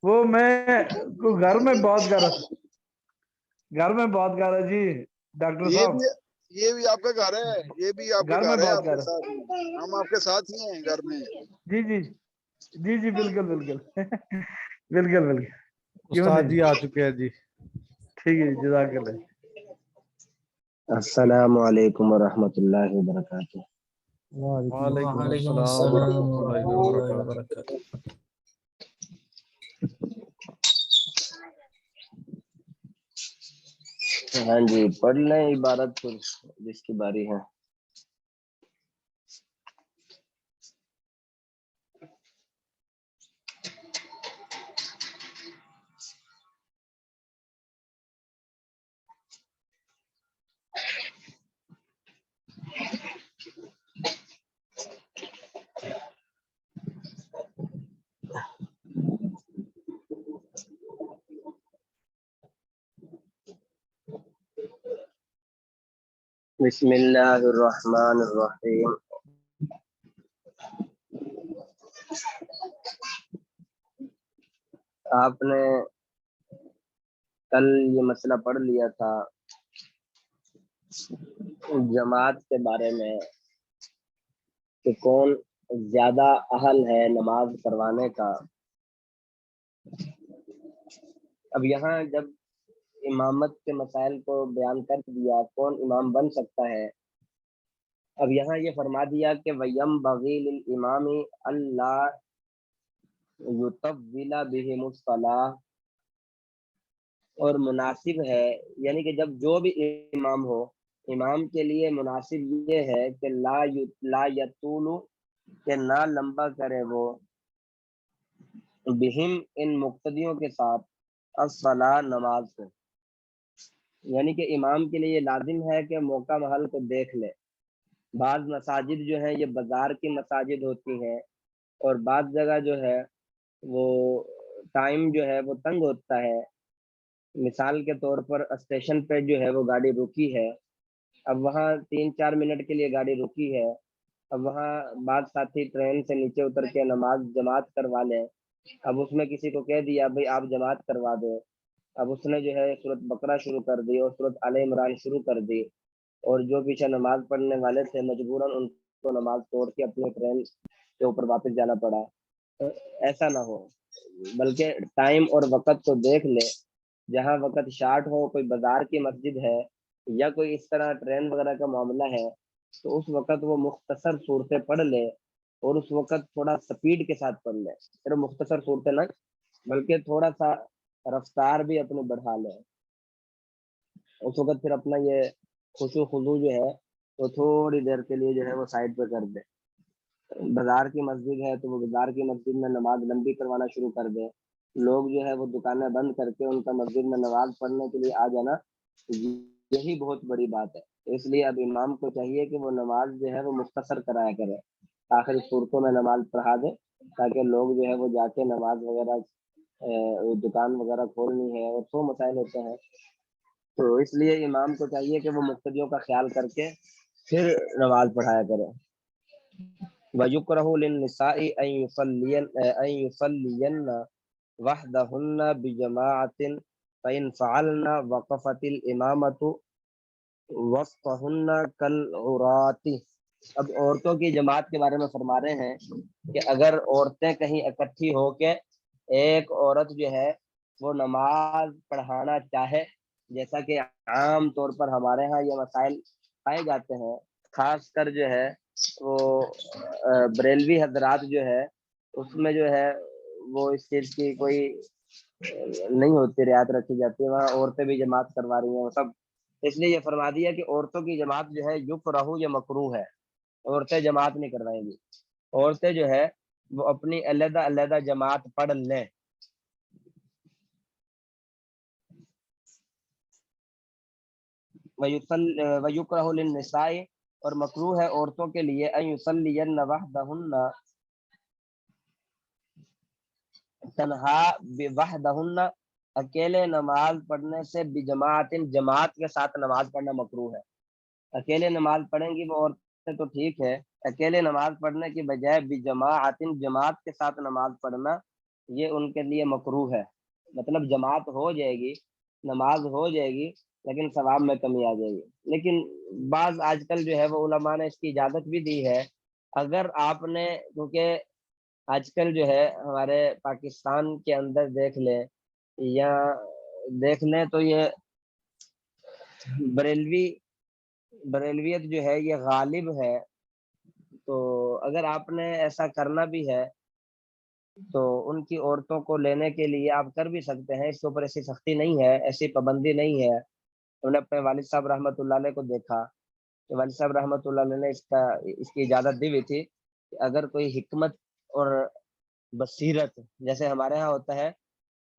وہ میں گھر میں بات کر رہا جی ڈاکٹر صاحب. یہ بھی آپ کا گھر ہے. یہ بھی آپ کا گھر میں گھر ہے. بات آپ کر کے ساتھ ہم آپ کے ساتھ ہی ہیں گھر میں. جی جی جی جی بالکل بالکل بالکل کیوں استاد نہیں. جی آ چکے ہیں جی. ٹھیک ہے جزاک اللہ. السلام علیکم ورحمۃ اللہ وبرکاتہ. وعلیکم وعلیکم السلام السلام ورحمۃ اللہ ورحمۃ اللہ وبرکاتہ. وبرکاتہ. ہاں جی پڑھ لیں عبارت پھر جس کی باری ہے. بسم اللہ الرحمن الرحیم. آپ نے کل یہ مسئلہ پڑھ لیا تھا جماعت کے بارے میں کہ کون زیادہ اہل ہے نماز کروانے کا. اب یہاں جب امامت کے مسائل کو بیان کر دیا کون امام بن سکتا ہے، اب یہاں یہ فرما دیا کہ وَيَنبَغِي لِلْإِمَامِ أَلَّا يُطَوِّلَ بِهِمُ الصَّلَاةَ، اور مناسب ہے یعنی کہ جب جو بھی امام ہو امام کے لیے مناسب یہ ہے کہ لا یطول، کہ نہ لمبا کرے وہ بہم ان مقتدیوں کے ساتھ الصلاۃ نماز کو. یعنی کہ امام کے لیے یہ لازم ہے کہ موقع محل کو دیکھ لے. بعض مساجد جو ہیں یہ بازار کی مساجد ہوتی ہیں اور بعض جگہ جو ہے وہ ٹائم جو ہے وہ تنگ ہوتا ہے. مثال کے طور پر اسٹیشن پہ جو ہے وہ گاڑی رکی ہے، اب وہاں 3-4 منٹ کے لیے گاڑی رکی ہے، اب وہاں بعض ساتھی ٹرین سے نیچے اتر کے نماز جماعت کروا لیں. اب اس میں کسی کو کہہ دیا بھائی آپ جماعت کروا دو، اب اس نے جو ہے سورۃ بقرہ شروع کر دی اور سورۃ آل عمران شروع کر دی، اور جو پیچھے نماز پڑھنے والے تھے مجبوراً ان کو نماز توڑ کے اپنے ٹرین کے اوپر واپس جانا پڑا. ایسا نہ ہو، بلکہ ٹائم اور وقت کو دیکھ لے. جہاں وقت شارٹ ہو، کوئی بازار کی مسجد ہے یا کوئی اس طرح ٹرین وغیرہ کا معاملہ ہے، تو اس وقت وہ مختصر صورتیں پڑھ لے اور اس وقت تھوڑا سپیڈ کے ساتھ پڑھ لے. صرف مختصر صورتیں نہ بلکہ تھوڑا سا رفتار بھی اپنے بڑھا لے. اس وقت پھر اپنا یہ خشوع خضوع جو ہے وہ تھوڑی دیر کے لیے جو ہے وہ سائڈ پہ کر دے. بازار کی مسجد ہے تو وہ بازار کی مسجد میں نماز لمبی کروانا شروع کر دے. لوگ جو ہے وہ دکانیں بند کر کے ان کا مسجد میں نماز پڑھنے کے لیے آ جانا، یہی بہت بڑی بات ہے. اس لیے اب امام کو چاہیے کہ وہ نماز جو ہے وہ مختصر کرایا کرے، آخری صورتوں میں نماز پڑھا دے تاکہ لوگ جو ہے وہ جا کے نماز وغیرہ دکان وغیرہ کھولنی ہے اور سو مسائل ہوتے ہیں. تو اس لیے امام کو چاہیے کہ وہ مقتدیوں کا خیال کر کے پھر نماز پڑھایا کرے. وَيُكْرَهُ لِلنِّسَاءِ أَن يُصَلِّيَنَّ وَحْدَهُنَّ بِجَمَاعَةٍ فَإِنْ فَعَلْنَ وَقَفَتِ الْإِمَامَةُ وَسْطَهُنَّ كَالْعُرَاةِ. اب عورتوں کی جماعت کے بارے میں فرما رہے ہیں کہ اگر عورتیں کہیں اکٹھی ہو کے ایک عورت جو ہے وہ نماز پڑھانا چاہے، جیسا کہ عام طور پر ہمارے ہاں یہ مسائل پائے جاتے ہیں، خاص کر جو ہے وہ بریلوی حضرات جو ہے اس میں جو ہے وہ اس چیز کی کوئی نہیں ہوتی، رعایت رکھی جاتی ہے. وہاں عورتیں بھی جماعت کروا رہی ہیں وہ سب. اس لیے یہ فرما دیا کہ عورتوں کی جماعت جو ہے یکرہ یا مکروہ ہے، عورتیں جماعت نہیں کروائیں گی. عورتیں جو ہے وہ اپنی علیحدہ علیحدہ جماعت پڑھ لیں. وَيُكْرَهُ لِلنِّسَاءِ، اور مکروہ ہے عورتوں کے لیے ان یصلین وحدہن، تنہا وحدہن اکیلے نماز پڑھنے سے، بجماعت جماعت کے ساتھ نماز پڑھنا مکروہ ہے. اکیلے نماز پڑھیں گی وہ عورتیں تو ٹھیک ہے، اکیلے نماز پڑھنے کی بجائے بجماعت جماعت کے ساتھ نماز پڑھنا یہ ان کے لیے مکروہ ہے. مطلب جماعت ہو جائے گی، نماز ہو جائے گی، لیکن ثواب میں کمی آ جائے گی. لیکن بعض آج کل جو ہے وہ علماء نے اس کی اجازت بھی دی ہے. اگر آپ نے، کیونکہ آج کل جو ہے ہمارے پاکستان کے اندر دیکھ لیں یا دیکھ لیں تو یہ بریلویت جو ہے یہ غالب ہے. تو اگر آپ نے ایسا کرنا بھی ہے تو ان کی عورتوں کو لینے کے لیے آپ کر بھی سکتے ہیں، اس کے اوپر ایسی سختی نہیں ہے، ایسی پابندی نہیں ہے. انہوں نے اپنے والد صاحب رحمۃ اللہ علیہ کو دیکھا کہ والد صاحب رحمۃ اللہ علیہ نے اس کی اجازت دی ہوئی تھی کہ اگر کوئی حکمت اور بصیرت جیسے ہمارے ہاں ہوتا ہے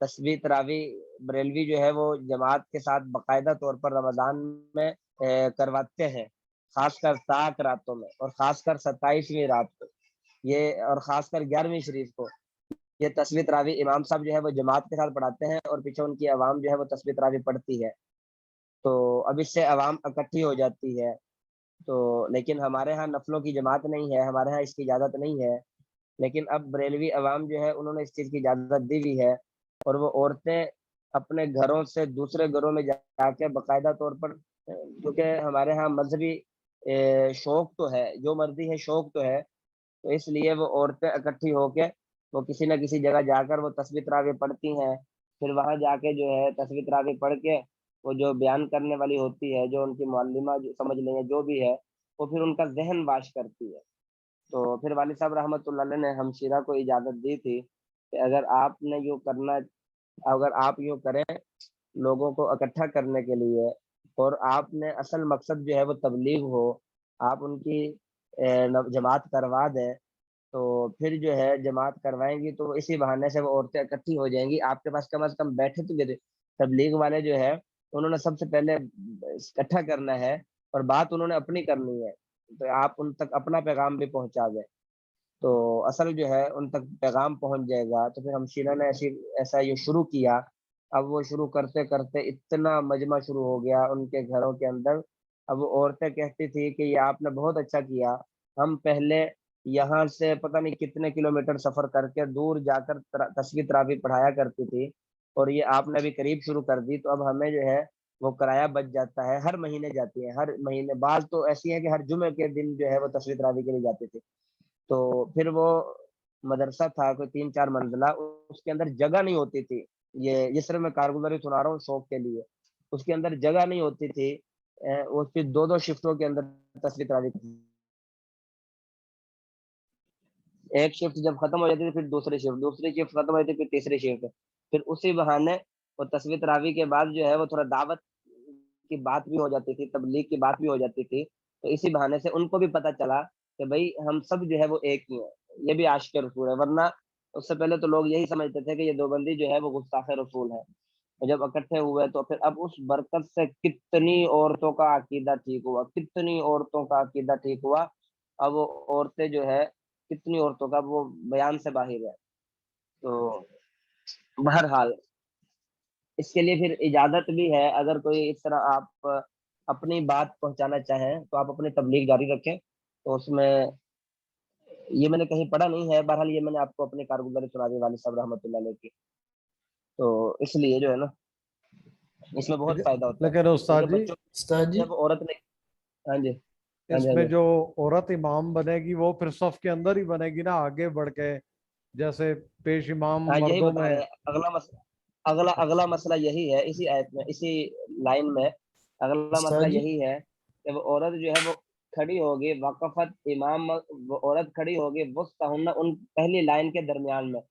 تسبیح تراوی بریلوی جو ہے وہ جماعت کے ساتھ باقاعدہ طور پر رمضان میں کرواتے ہیں، خاص کر طاق راتوں میں اور خاص کر 27ویں رات کو یہ، اور خاص کر 11ویں شریف کو یہ تسبیح تراوی امام صاحب جو ہے وہ جماعت کے ساتھ پڑھاتے ہیں اور پیچھے ان کی عوام جو ہے وہ تسبیح تراوی پڑھتی ہے، تو اب اس سے عوام اکٹھی ہو جاتی ہے۔ تو لیکن ہمارے ہاں نفلوں کی جماعت نہیں ہے، ہمارے ہاں اس کی اجازت نہیں ہے، لیکن اب بریلوی عوام جو ہے انہوں نے اس چیز کی اجازت دی ہوئی ہے، اور وہ عورتیں اپنے گھروں سے دوسرے گھروں میں جا کے باقاعدہ طور پر، کیونکہ ہمارے ہاں مذہبی شوق تو ہے، جو مرضی ہے شوق تو ہے، تو اس لیے وہ عورتیں اکٹھی ہو کے وہ کسی نہ کسی جگہ جا کر وہ تسبیح تراویح پڑھتی ہیں، پھر وہاں جا کے جو ہے تسبیح تراویح پڑھ کے وہ جو بیان کرنے والی ہوتی ہے، جو ان کی معلمہ جو سمجھ لیں جو بھی ہے، وہ پھر ان کا ذہن واش کرتی ہے۔ تو پھر والد صاحب رحمۃ اللہ علیہ نے ہمشیرہ کو اجازت دی تھی کہ اگر آپ نے یوں کرنا، اگر آپ یوں کریں لوگوں کو اکٹھا کرنے کے لیے، اور آپ نے اصل مقصد جو ہے وہ تبلیغ ہو، آپ ان کی جماعت کروا دیں، تو پھر جو ہے جماعت کروائیں گی تو اسی بہانے سے وہ عورتیں اکٹھی ہو جائیں گی، آپ کے پاس کم از کم بیٹھے تو گئے تبلیغ والے جو ہے انہوں نے سب سے پہلے اکٹھا کرنا ہے، اور بات انہوں نے اپنی کرنی ہے، تو آپ ان تک اپنا پیغام بھی پہنچا دیں، تو اصل جو ہے ان تک پیغام پہنچ جائے گا۔ تو پھر ہمشیرہ نے ایسا یہ شروع کیا، اب وہ شروع کرتے کرتے اتنا مجمع شروع ہو گیا ان کے گھروں کے اندر، اب وہ عورتیں کہتی تھی کہ یہ آپ نے بہت اچھا کیا، ہم پہلے یہاں سے پتہ نہیں کتنے کلومیٹر سفر کر کے دور جا کر تسبیح تراویح پڑھایا کرتی تھی، اور یہ آپ نے بھی قریب شروع کر دی، تو اب ہمیں جو ہے وہ کرایہ بچ جاتا ہے، ہر مہینے جاتی ہے، ہر مہینے، بعض تو ایسی ہیں کہ ہر جمعے کے دن جو ہے وہ تسبیح تراویح کے لیے جاتی تھی۔ تو پھر وہ مدرسہ تھا کوئی 3-4 منزلہ، اس کے اندر جگہ نہیں ہوتی تھی، یہ صرف میں کارگزاری سنا رہا ہوں شوق کے لیے، اس کے اندر جگہ نہیں ہوتی تھی، اس کی 2 شفٹوں کے اندر تسبیح تراویح کی، ایک شفٹ جب ختم ہو جاتی تھی پھر دوسری شفٹ ختم ہو جاتی پھر تیسری شفٹ، پھر اسی بہانے وہ تسبیح تراویح کے بعد جو ہے وہ تھوڑا دعوت کی بات بھی ہو جاتی تھی، تبلیغ کی بات بھی ہو جاتی تھی، تو اسی بہانے سے ان کو بھی پتہ چلا کہ بھائی ہم سب جو ہے وہ ایک ہی ہیں، یہ بھی عاشق رسول ہے، ورنہ اس سے پہلے تو لوگ یہی سمجھتے تھے کہ یہ دیوبندی جو ہے وہ گستاخ رسول ہے، اور جب اکٹھے ہوئے تو پھر اب اس برکت سے کتنی عورتوں کا عقیدہ ٹھیک ہوا، کتنی عورتوں کا عقیدہ ٹھیک ہوا، اب وہ عورتیں جو ہے کتنی عورتوں کا وہ بیان سے باہر ہے۔ تو بہرحال اس کے لیے پھر اجازت بھی ہے، اگر کوئی اس طرح آپ اپنی بات پہنچانا چاہیں تو آپ اپنی تبلیغ جاری رکھیں، تو اس میں یہ میں نے کہیں پڑھا نہیں ہے، بہرحال یہ میں نے آپ کو اپنی کارگزاری سنا دی والد صاحب رحمۃ اللہ علیہ کی، تو اس لیے جو ہے نا اس میں بہت فائدہ ہوتا ہے، لیکن استاد کیونکہ جی، بچوں استاد جی جب عورت نہیں، ہاں جی ہاں اس جی ہاں میں جی جو عورت امام بنے گی وہ پھر صف کے اندر ہی بنے گی نا، آگے بڑھ کے، جیسے پیش امام ہاں یہی مردوں بتا میں؟ رہے ہیں، اگلا مسئلہ یہی ہے، اسی آیت میں اسی لائن میں اگلا استاد مسئلہ جی یہی ہے کہ وہ عورت جو ہے وہ کھڑی ہوگی، وقفت امام، وہ عورت کھڑی ہوگی وسطہن، ان پہلی لائن کے درمیان میں،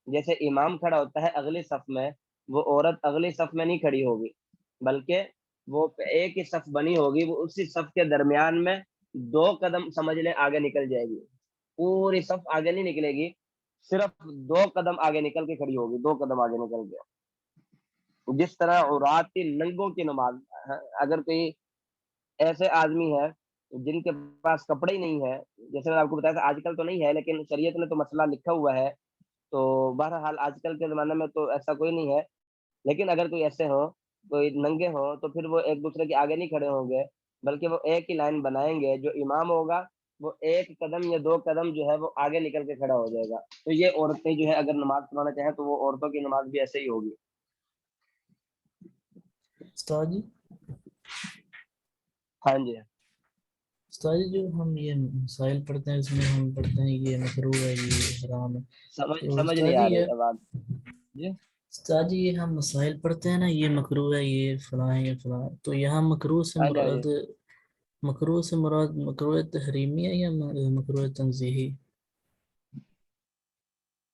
جیسے امام کھڑا ہوتا ہے اگلی صف میں، وہ عورت اگلی صف میں نہیں کھڑی ہوگی، بلکہ وہ ایک ہی صف بنی ہوگی، وہ اسی صف کے درمیان میں 2 قدم سمجھ لیں آگے نکل جائے گی، پوری صف آگے نہیں نکلے گی، صرف 2 قدم آگے نکل کے کھڑی ہوگی، 2 قدم آگے نکل کے، جس طرح عورات کی ننگوں کی نماز، اگر کوئی ایسے آدمی ہے جن کے پاس کپڑے ہی نہیں ہے، جیسے میں نے آپ کو بتایا تھا آج کل تو نہیں ہے لیکن شریعت نے تو مسئلہ لکھا ہوا ہے، تو بہرحال آج کل کے زمانے میں تو ایسا کوئی نہیں ہے، لیکن اگر کوئی ایسے ہو، کوئی ننگے ہو، تو پھر وہ ایک دوسرے کے آگے نہیں کھڑے ہوں گے، بلکہ وہ ایک ہی لائن بنائیں گے، جو امام ہوگا وہ 1 قدم یا 2 قدم جو ہے وہ آگے نکل کے کھڑا ہو جائے گا، تو یہ عورتیں جو ہے اگر نماز پڑھانا چاہیں تو وہ عورتوں کی نماز بھی ایسے ہی ہوگی۔ استاد جی ہاں جی استاد جی، جو ہم یہ مسائل پڑھتے ہیں اس میں ہم پڑھتے ہیں یہ مکروہ ہے، یہ حرام ہے، تو سمجھ استاد نہیں جی آ رہی آواز جی؟ استاد جی یہ ہم مسائل پڑھتے ہیں نا، یہ مکروہ ہے، یہ فلاں ہے، یہ فلاں، تو یہاں مکروہ سے ہاں جی ہاں جی، مراد مکروہ تحریمی ہے یا مکروہ تنزیہی؟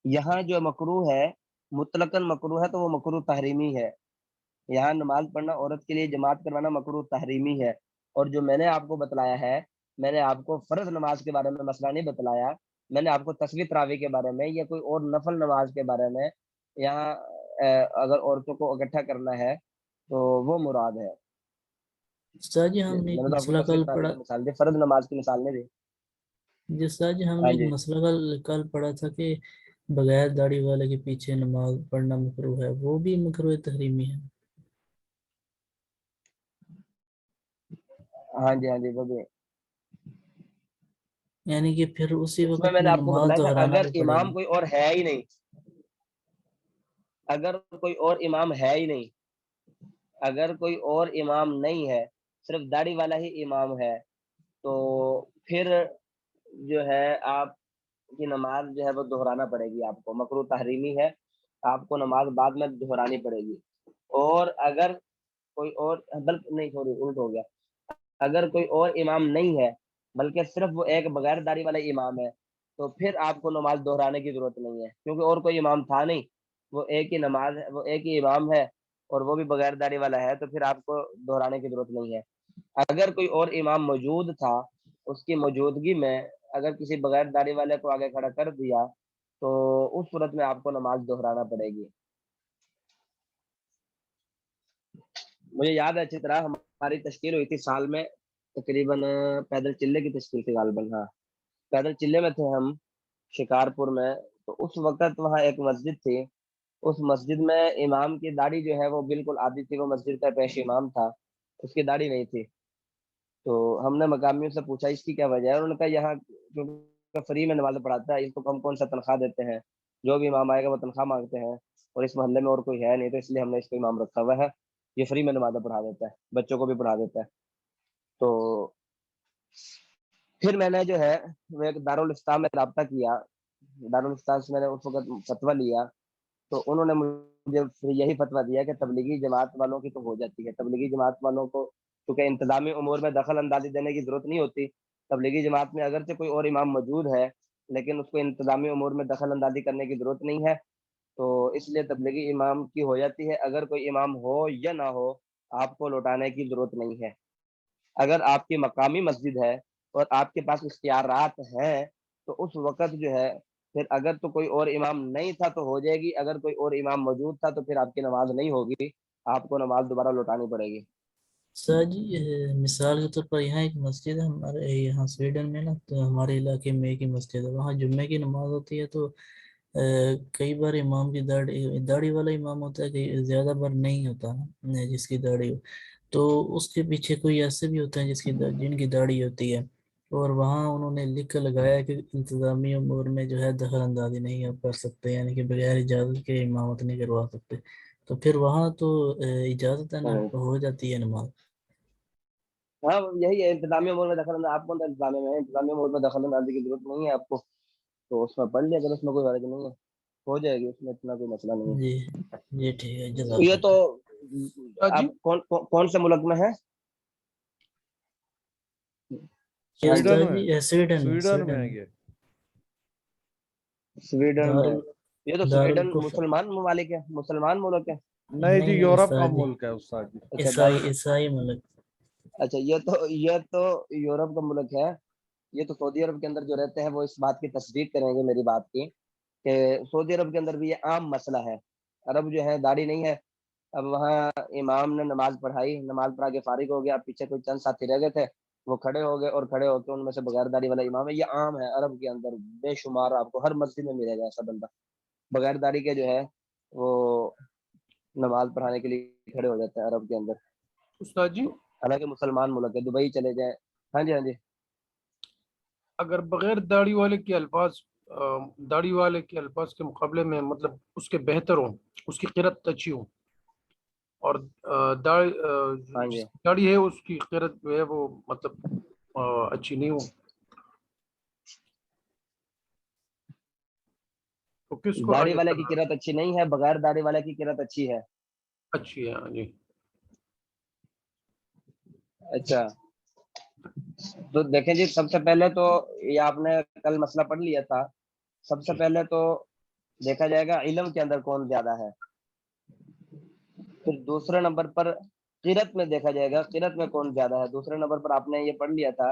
یہاں جو مکروہ ہے مطلقاً مکروہ ہے تو وہ مکروہ تحریمی ہے، یہاں نماز پڑھنا عورت کے لیے جماعت کروانا مکروہ تحریمی ہے. اور جو میں نے آپ کو بتلایا ہے، میں نے آپ کو فرض نماز کے بارے میں مسئلہ نہیں بتلایا، میں نے آپ کو تسبیح تراویح کے بارے میں یا کوئی اور نفل نماز کے بارے میں یہاں اگر عورتوں کو اکٹھا کرنا ہے تو وہ مراد ہے. استاد جی ہم نے میں ایک نے تو آپ کو مسئلہ تسبیح کل تراویح پڑھا، کی مثال دی، فرض نماز کی مثال نہیں دی. جی استاد جی ہم نے ہاں ایک جی. مسئلہ کل پڑھا تھا کہ بغیر داڑھی والے کے پیچھے نماز پڑھنا مکروہ ہے، وہ بھی مکروہ تحریمی ہے؟ ہاں جی وہ بھی. یعنی کہ پھر اسی اس میں وقت نے میں آپ کو نماز بتلایا تھا دہرانا اگر بھی پڑے امام گی؟ کوئی اور ہے ہی نہیں، اگر کوئی اور امام ہے ہی نہیں، اگر کوئی اور امام نہیں ہے، صرف داڑھی والا ہی امام ہے، تو پھر جو ہے آپ کی نماز جو ہے وہ دہرانا پڑے گی. آپ کو مکروہ تحریمی ہے، آپ کو نماز بعد میں دہرانی پڑے گی. اور اگر کوئی اور بلکہ نہیں سوری الٹ ہو گیا، اگر کوئی اور امام نہیں ہے بلکہ صرف وہ ایک بغیر داڑھی والا امام ہے، تو پھر آپ کو نماز دہرانے کی ضرورت نہیں ہے، کیونکہ اور کوئی امام تھا نہیں، وہ ایک ہی نماز ہے، وہ ایک ہی امام ہے اور وہ بھی بغیر داڑھی والا ہے، تو پھر آپ کو دہرانے کی ضرورت نہیں ہے. اگر کوئی اور امام موجود تھا، اس کی موجودگی میں اگر کسی بغیر داڑھی والے کو آگے کھڑا کر دیا تو اس صورت میں آپ کو نماز دہرانا پڑے گی. مجھے یاد ہے اچھی طرح ہماری تشکیل ہوئی تھی سال میں تقریباً پیدل چلے کی تشکیل تھی غالباً. ہاں پیدل چلے میں تھے ہم شکارپور میں. تو اس وقت وہاں ایک مسجد تھی، اس مسجد میں امام کی داڑھی جو ہے وہ بالکل آدھی تھی، وہ مسجد کا پیش امام تھا، اس کی داڑھی نہیں تھی. تو ہم نے مقامیوں سے پوچھا اس کی کیا وجہ ہے، انہوں نے کہا یہاں کیونکہ فری میں نماز پڑھاتا ہے، اس کو ہم کون سا تنخواہ دیتے ہیں، جو بھی امام آئے گا وہ تنخواہ مانگتے ہیں، اور اس محلے میں اور کوئی ہے نہیں، تو اس لیے ہم نے اس کو امام رکھا ہوا ہے، یہ فری میں نماز پڑھا دیتا ہے، بچوں کو بھی پڑھا دیتا ہے. تو پھر میں نے جو ہے وہ ایک دارالفتاح میں رابطہ کیا، دارالفتاح سے میں نے اس وقت فتویٰ لیا، تو انہوں نے مجھے یہی فتویٰ دیا کہ تبلیغی جماعت والوں کی تو ہو جاتی ہے، تبلیغی جماعت والوں کو کیونکہ انتظامی امور میں دخل اندازی دینے کی ضرورت نہیں ہوتی. تبلیغی جماعت میں اگرچہ کوئی اور امام موجود ہے لیکن اس کو انتظامی امور میں دخل اندازی کرنے کی ضرورت نہیں ہے، تو اس لیے تبلیغی امام کی ہو جاتی ہے. اگر کوئی امام ہو یا نہ ہو آپ کو لوٹانے کی ضرورت نہیں ہے. اگر آپ کی مقامی مسجد ہے اور آپ کے پاس اختیارات ہیں تو اس وقت جو ہے پھر اگر تو کوئی اور امام نہیں تھا تو ہو جائے گی، اگر کوئی اور امام موجود تھا تو پھر آپ کی نماز نہیں ہوگی، آپ کو نماز دوبارہ لوٹانی پڑے گی. سر جی مثال کے طور پر یہاں ایک مسجد ہے ہمارے یہاں سویڈن میں نا، تو ہمارے علاقے میں ایک ہی مسجد ہے، وہاں جمعے کی نماز ہوتی ہے، تو کئی بار امام کی داڑھی والا امام ہوتا ہے، کئی زیادہ بار نہیں ہوتا نا جس کی داڑھی ہو، تو اس کے پیچھے کوئی ایسے بھی ہوتے ہیں جن کی داڑھی ہوتی ہے، اور وہاں انہوں نے لکھ کر لگایا کہ انتظامی امور میں جو ہے دخل اندازی نہیں آپ کر سکتے، یعنی کہ بغیر اجازت کے امامت نہیں کروا سکتے. تو پھر وہاں تو اجازت ہے نا، ہو جاتی ہے نماز. ہاں یہی ہے انتظامی امور میں دخل اندازی، آپ کون سا انتظامیہ میں ہے، انتظامی امور میں دخل اندازی کی ضرورت نہیں ہے آپ کو، تو اس میں پڑھ لیا اگر اس میں کوئی حرج نہیں ہے، ہو جائے گی، اس میں اتنا کوئی مسئلہ نہیں ہے. جی جی ٹھیک ہے، جزاک یہ تو جی آپ کون سے ملک میں ہیں؟ کیا ہاں جی استاد سویڈن میں، جی سویڈن میں، سویڈن میں ہے یہ. سویڈن میں. یہ تو سویڈن دارالکفر مسلمان ممالک ہے، مسلمان ملک ہے. نہیں جی، نہیں یورپ کا استاد جی، ملک ہے استاد جی. اچھا عیسائی ملک. اچھا یہ تو یورپ کا ملک ہے. یہ تو سعودی عرب کے اندر جو رہتے ہیں وہ اس بات کی تصدیق کریں گے میری بات کی کہ سعودی عرب کے اندر بھی یہ عام مسئلہ ہے. عرب جو ہے داڑھی نہیں ہے، اب وہاں امام نے نماز پڑھائی، نماز پڑھا کے فارغ ہو گیا، پیچھے کوئی چند ساتھی رہ گئے تھے، وہ کھڑے ہو گئے اور کھڑے ہو کے ان میں سے بغیر داڑھی والا امام ہے. یہ عام ہے عرب کے اندر، بے شمار آپ کو ہر مسجد میں ملے گا ایسا بندہ بغیر داڑھی کے جو ہے وہ نماز پڑھانے کے لیے کھڑے ہو جاتے ہیں عرب کے اندر. استاد جی حالانکہ مسلمان ملک ہے، دبئی چلے جائیں. ہاں جی اگر بغیر داڑھی والے کے الفاظ داڑھی والے کے الفاظ کے مقابلے میں مطلب اس کے بہتر ہوں، اس کی قرت اچھی ہو، اور ہاں جس جی کی داڑھی ہے اس کی قرت جو ہے وہ مطلب اچھی نہیں ہو، تو کس کو داڑھی آگے والے کی کرنا قرت اچھی نہیں ہے، بغیر داڑھی والے کی قرت اچھی ہے. اچھی ہے؟ ہاں جی. اچھا تو دیکھیں جی، سب سے پہلے تو یہ آپ نے کل مسئلہ پڑھ لیا تھا. سب سے پہلے تو دیکھا جائے گا علم کے اندر کون زیادہ ہے. پھر دوسرے نمبر پر قرت میں دیکھا جائے گا قرت میں کون زیادہ ہے. دوسرے نمبر پر آپ نے یہ پڑھ لیا تھا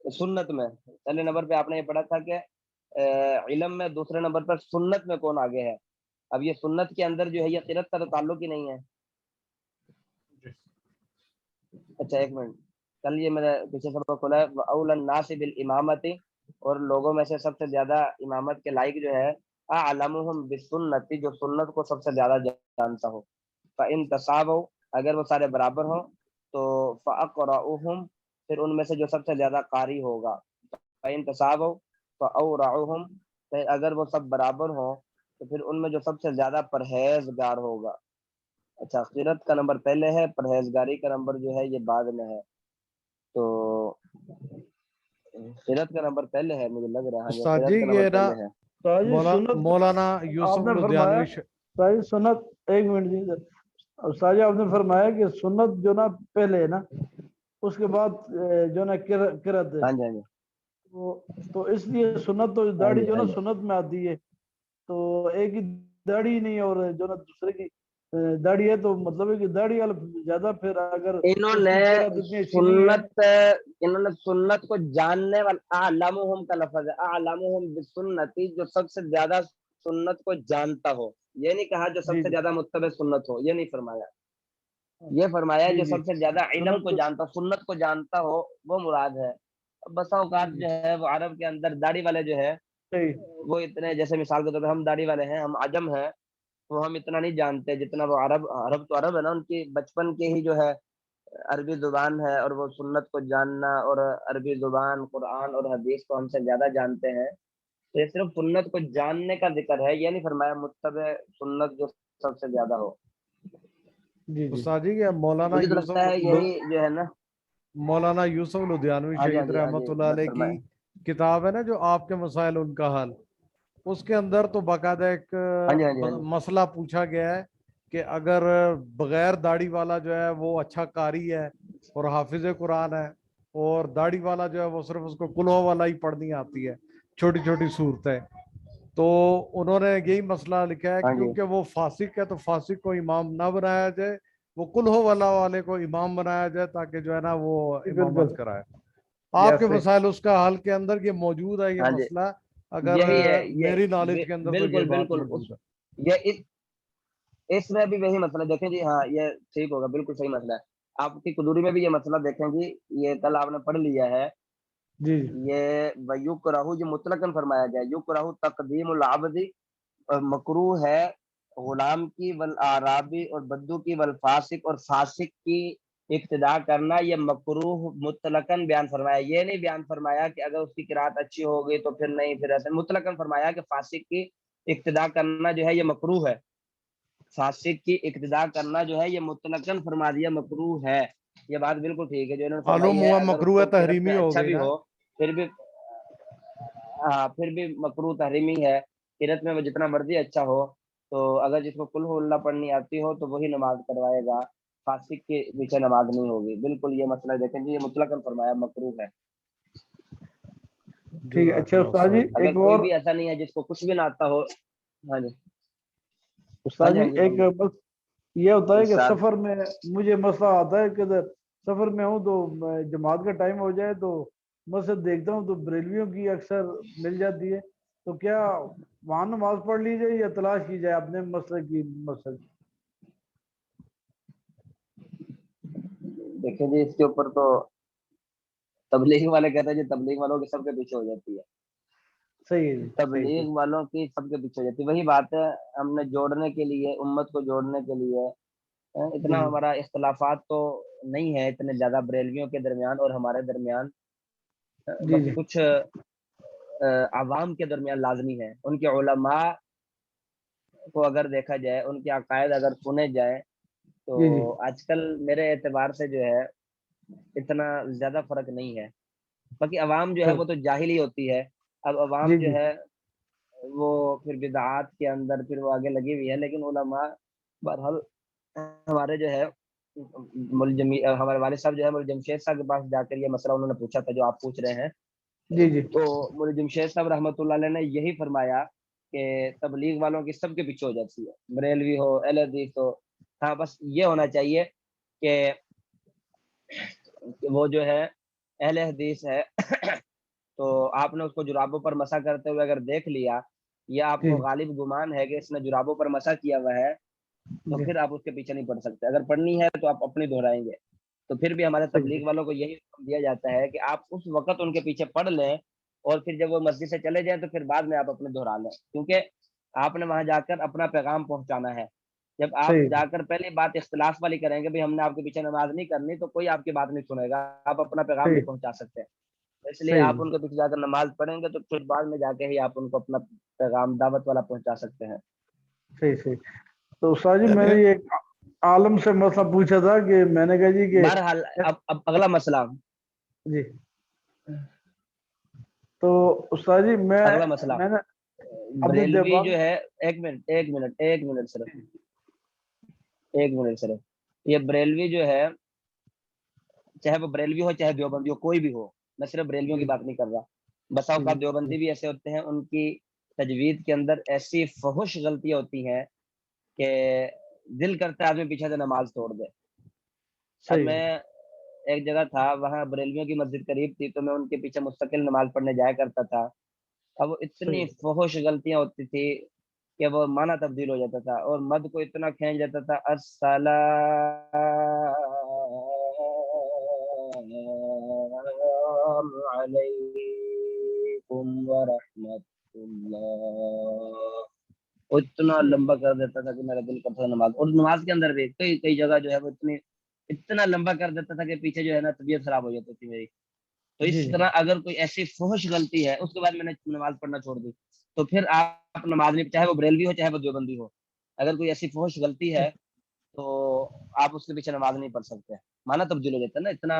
سنت میں. پہلے نمبر پہ آپ نے یہ پڑھا تھا کہ علم میں. دوسرے نمبر پر سنت میں کون آگے ہے. اب یہ سنت کے اندر جو ہے یہ قرت کا تو تعلق ہی نہیں ہے. اچھا ایک منٹ, کل یہ میرا پیچھے سبق کھولا ہے اول الناس بالامامت, اور لوگوں میں سے سب سے زیادہ امامت کے لائق جو ہے اعلمهم بالسنت, جو سنت کو سب سے زیادہ جانتا ہو. فان تساووا, اگر وہ سارے برابر ہوں تو فاقرؤهم, پھر ان میں سے جو سب سے زیادہ قاری ہوگا. فان تساووا فاورعهم, پھر اگر وہ سب برابر ہوں تو پھر ان میں جو سب سے زیادہ پرہیزگار ہوگا. اچھا قرت کا نمبر پہلے ہے, پرہیزگاری کا نمبر جو ہے یہ بعد میں ہے. تو قرت کا نمبر پہلے ہے مجھے لگ رہا ہے. استاد قرت جی کا یہ نمبر نا پہلے ہے. مولانا یوسف آپ نے فرمایا لدھیانوی ساجد سنت, ایک منٹ جی ساجد, آپ نے فرمایا کہ سنت جو نا پہلے ہے نا, اس کے بعد جو نا قرت ہے. ہاں جی ہاں جی تو اس لیے سنت تو ہاں داڑھی جی جو ہاں نا جی سنت میں آتی ہے, تو ایک ہی داڑھی نہیں اور جو نا دوسرے کی داڑھی ہے, تو مطلب ہے کہ داڑھی والا زیادہ, پھر اگر انہوں اس نے کی قرت اتنی اچھی نہیں ہے. سنت کو جاننے والا اعلمهم کا لفظ ہے, اعلمهم بالسنت, جو سب سے زیادہ سنت کو جانتا ہو. یہ نہیں کہا جو سب جی سے جی زیادہ متبع سنت ہو, یہ نہیں فرمایا. یہ فرمایا جی جو جی سب سے زیادہ علم سنت کو جانتا ہو, سنت کو جانتا ہو, وہ مراد ہے. بسا اوقات جی جو ہے وہ عرب کے اندر داڑھی والے جو ہے صحیح. وہ اتنے, جیسے مثال کے طور پہ ہم داڑھی والے ہیں, ہم عجم ہیں, تو ہم اتنا نہیں جانتے جتنا وہ عرب تو عرب ہے نا, ان کی بچپن کے ہی جو ہے عربی زبان ہے, اور وہ سنت کو جاننا اور عربی زبان قرآن اور حدیث کو ہم سے زیادہ جانتے ہیں. تو یہ صرف سنت کو جاننے کا ذکر ہے, یہ نہیں فرمایا متبع سنت جو سب سے زیادہ ہو. جی جی استاد جی یہ مجھے تو لگتا ہے یہی جو ہے نا. مولانا یوسف لدھیانوی ہاں جی ہاں شہید جی ہاں رحمۃ جی اللہ علیہ کی فرمائیں. کتاب ہے نا جو آپ کے مسائل ان کا حل, اس کے اندر تو باقاعدہ ایک ہاں جی ہاں جی ہاں جی مسئلہ پوچھا گیا ہے کہ اگر بغیر داڑھی والا جو ہے وہ اچھا قاری ہے اور حافظ قرآن ہے, اور داڑھی والا جو ہے وہ صرف اس کو کلو والا ہی پڑھنی آتی ہے, چھوٹی چھوٹی صورتیں, تو انہوں نے یہی مسئلہ لکھا ہے کہ ہاں جی کیونکہ وہ فاسق ہے تو فاسق کو امام نہ بنایا جائے, وہ کلو والا والے کو امام بنایا جائے تاکہ جو ہے نا وہ بالکل امامت کرائے. آپ کے یس مسائل اس کا حل کے اندر یہ موجود ہے, یہ ہاں جی مسئلہ اگر یہی ہے میری نالج کے اندر تو یہ بالکل بات بالکل موجود ہے. یہ اس میں بھی وہی مسئلہ دیکھیں جی. ہاں یہ ٹھیک ہوگا, بالکل صحیح مسئلہ ہے. آپ کی قدوری میں بھی یہ مسئلہ دیکھیں جی, یہ کل آپ نے پڑھ لیا ہے. جی یہ ویکرہ جو مطلقاً فرمایا گیا, یکرہ تقدیم العبد, مکروہ ہے غلام کی والاعرابی اور بدو کی والفاسق اور فاسق کی ابتدا کرنا. یہ مکروہ مطلقاً بیان فرمایا, یہ نہیں بیان فرمایا کہ اگر اس کی قرات اچھی ہو گئی تو پھر نہیں, پھر ایسے. مطلقاً فرمایا کہ فاسق کی ابتدا کرنا جو ہے یہ مکروہ ہے. فاسق کی ابتدا کرنا جو ہے یہ مطلقاً فرما دیا مکروہ ہے. یہ بات بالکل ٹھیک ہے جو انہوں نے معلوم فرمائی ہے. ہوا اگر اس مکروہ کو قرات میں تحریمی ہو اچھا گئی بھی نا. ہو پھر بھی, ہاں پھر بھی مکروہ تحریمی ہے. قرات میں وہ جتنا مرضی اچھا ہو, تو اگر جس کو قل اللہ پڑھنی آتی ہو تو وہی نماز کروائے گا, فاسق کے پیچھے نماز نہیں ہوگی. بالکل یہ مسئلہ دیکھیں جی, یہ مطلقاً فرمایا مکروہ ہے. ٹھیک ہے. جزاک اچھا اللہ استاد جی, استاد جی. اگر ایک کوئی اور بھی ایسا نہیں ہے جس کو کچھ بھی نہ آتا ہو. ہاں جی ہاں استاد جی جی, ہاں جی ایک بس یہ ہوتا ہے کہ ارشاد. سفر میں مجھے مسئلہ آتا ہے کہ سفر میں ہوں تو جماعت کا ٹائم ہو جائے تو مسجد دیکھتا ہوں تو بریلویوں کی اکثر مل جاتی ہے, تو کیا وہاں نماز پڑھ لی جائے یا تلاش کی جائے اپنے مسجد کی مسجد؟ دیکھیں جی اس کے اوپر تو تبلیغ والے کہتے ہیں جی تبلیغ والوں کی سب کے پیچھے ہو جاتی ہے. صحیح ہے جی, صحیح تبلیغ صحیح. والوں کی سب کے پیچھے ہو جاتی ہے. وہی بات ہے, ہم نے جوڑنے کے لیے, امت کو جوڑنے کے لیے, جی اتنا جی ہمارا اختلافات تو نہیں ہے اتنے زیادہ بریلویوں کے درمیان اور ہمارے درمیان, جی بس جی کچھ عوام کے درمیان لازمی ہے. ان کے علماء کو اگر دیکھا جائے, ان کے عقائد اگر سنے جائے, تو جی جی آج کل میرے اعتبار سے جو ہے اتنا زیادہ فرق نہیں ہے. باقی عوام جو ہے چل وہ تو جاہل ہی ہوتی ہے. اب عوام جی جو جی ہے وہ پھر بدعات کے اندر پھر وہ آگے لگی ہوئی ہے. لیکن علماء بہرحال ہمارے جو ہے ہمارے والد صاحب جو ہے مولوی جمشید صاحب کے پاس جا کر یہ مسئلہ انہوں نے پوچھا تھا جو آپ پوچھ رہے ہیں. جی جی تو مولوی جمشید صاحب رحمۃ اللہ علیہ نے یہی فرمایا کہ تبلیغ والوں کی سب کے پیچھے ہو جاتی ہے, بریلوی ہو, اہل حدیث ہو, ہاں بس یہ ہونا چاہیے کہ وہ جو ہے اہل حدیث ہے تو آپ نے اس کو جرابوں پر مسح کرتے ہوئے اگر دیکھ لیا یا آپ کو غالب گمان ہے کہ اس نے جرابوں پر مسح کیا ہوا ہے تو پھر آپ اس کے پیچھے نہیں پڑ سکتے. اگر پڑھنی ہے تو آپ اپنی دہرائیں گے. تو پھر بھی ہمارے تبلیغ والوں کو یہی حکم دیا جاتا ہے کہ آپ اس وقت ان کے پیچھے پڑھ لیں اور پھر جب وہ مسجد سے چلے جائیں تو پھر بعد میں آپ اپنے دہرا لیں, کیونکہ آپ نے وہاں جا کر اپنا پیغام پہنچانا ہے. جب آپ جا کر پہلے بات اختلاف والی کریں گے بھی ہم نے آپ کے پیچھے نماز نہیں کرنی, تو کوئی آپ کی بات نہیں سنے گا, آپ اپنا پیغام نہیں پہنچا سکتے. اس لیے آپ ان کے پیچھے جا کر نماز پڑھیں گے تو پھر بعد میں جا کے ہی آپ ان کو اپنا پیغام دعوت والا پہنچا سکتے ہیں. صحیح. تو استاد جی میں نے یہ عالم سے مسئلہ پوچھا تھا کہ میں نے کہا جی کہ بہرحال اب اگلا مسئلہ جی, تو استاد جی اگلا مسئلہ میں نے بریلوی جو ہے ایک منٹ صرف یہ بریلوی جو ہے چاہے وہ بریلوی ہو چاہے دیوبندی ہو کوئی بھی ہو, میں صرف بریلویوں کی بات نہیں کر رہا, بسا اوقات دیوبندی بھی ایسے ہوتے ہیں ان کی تجوید کے اندر ایسی فحش غلطیاں ہوتی ہیں کہ دل کرتا ہے آدمی پیچھے سے نماز توڑ دے. اب میں ایک جگہ تھا وہاں بریلویوں کی مسجد قریب تھی تو میں ان کے پیچھے مستقل نماز پڑھنے جایا کرتا تھا. اب اتنی فحش غلطیاں ہوتی تھی کہ وہ معنی تبدیل ہو جاتا تھا اور مد کو اتنا کھینچ جاتا تھا السلام علیکم ورحمۃ اللہ, اتنا لمبا کر دیتا تھا کہ میرا دل کرتا تھا نماز. اور نماز کے اندر بھی کئی جگہ جو ہے وہ اتنا لمبا کر دیتا تھا کہ پیچھے جو ہے نا طبیعت خراب ہو جاتی تھی میری. تو اس طرح اگر کوئی ایسی فحش غلطی ہے اس کے بعد میں نے نماز پڑھنا چھوڑ دی, تو پھر آپ نماز نہیں, چاہے وہ بریلوی ہو چاہے وہ دیوبندی ہو, اگر کوئی ایسی فحش غلطی ہے تو آپ اس کے پیچھے نماز نہیں پڑھ سکتے. معنی تبدیل ہو جاتا ہے نا, اتنا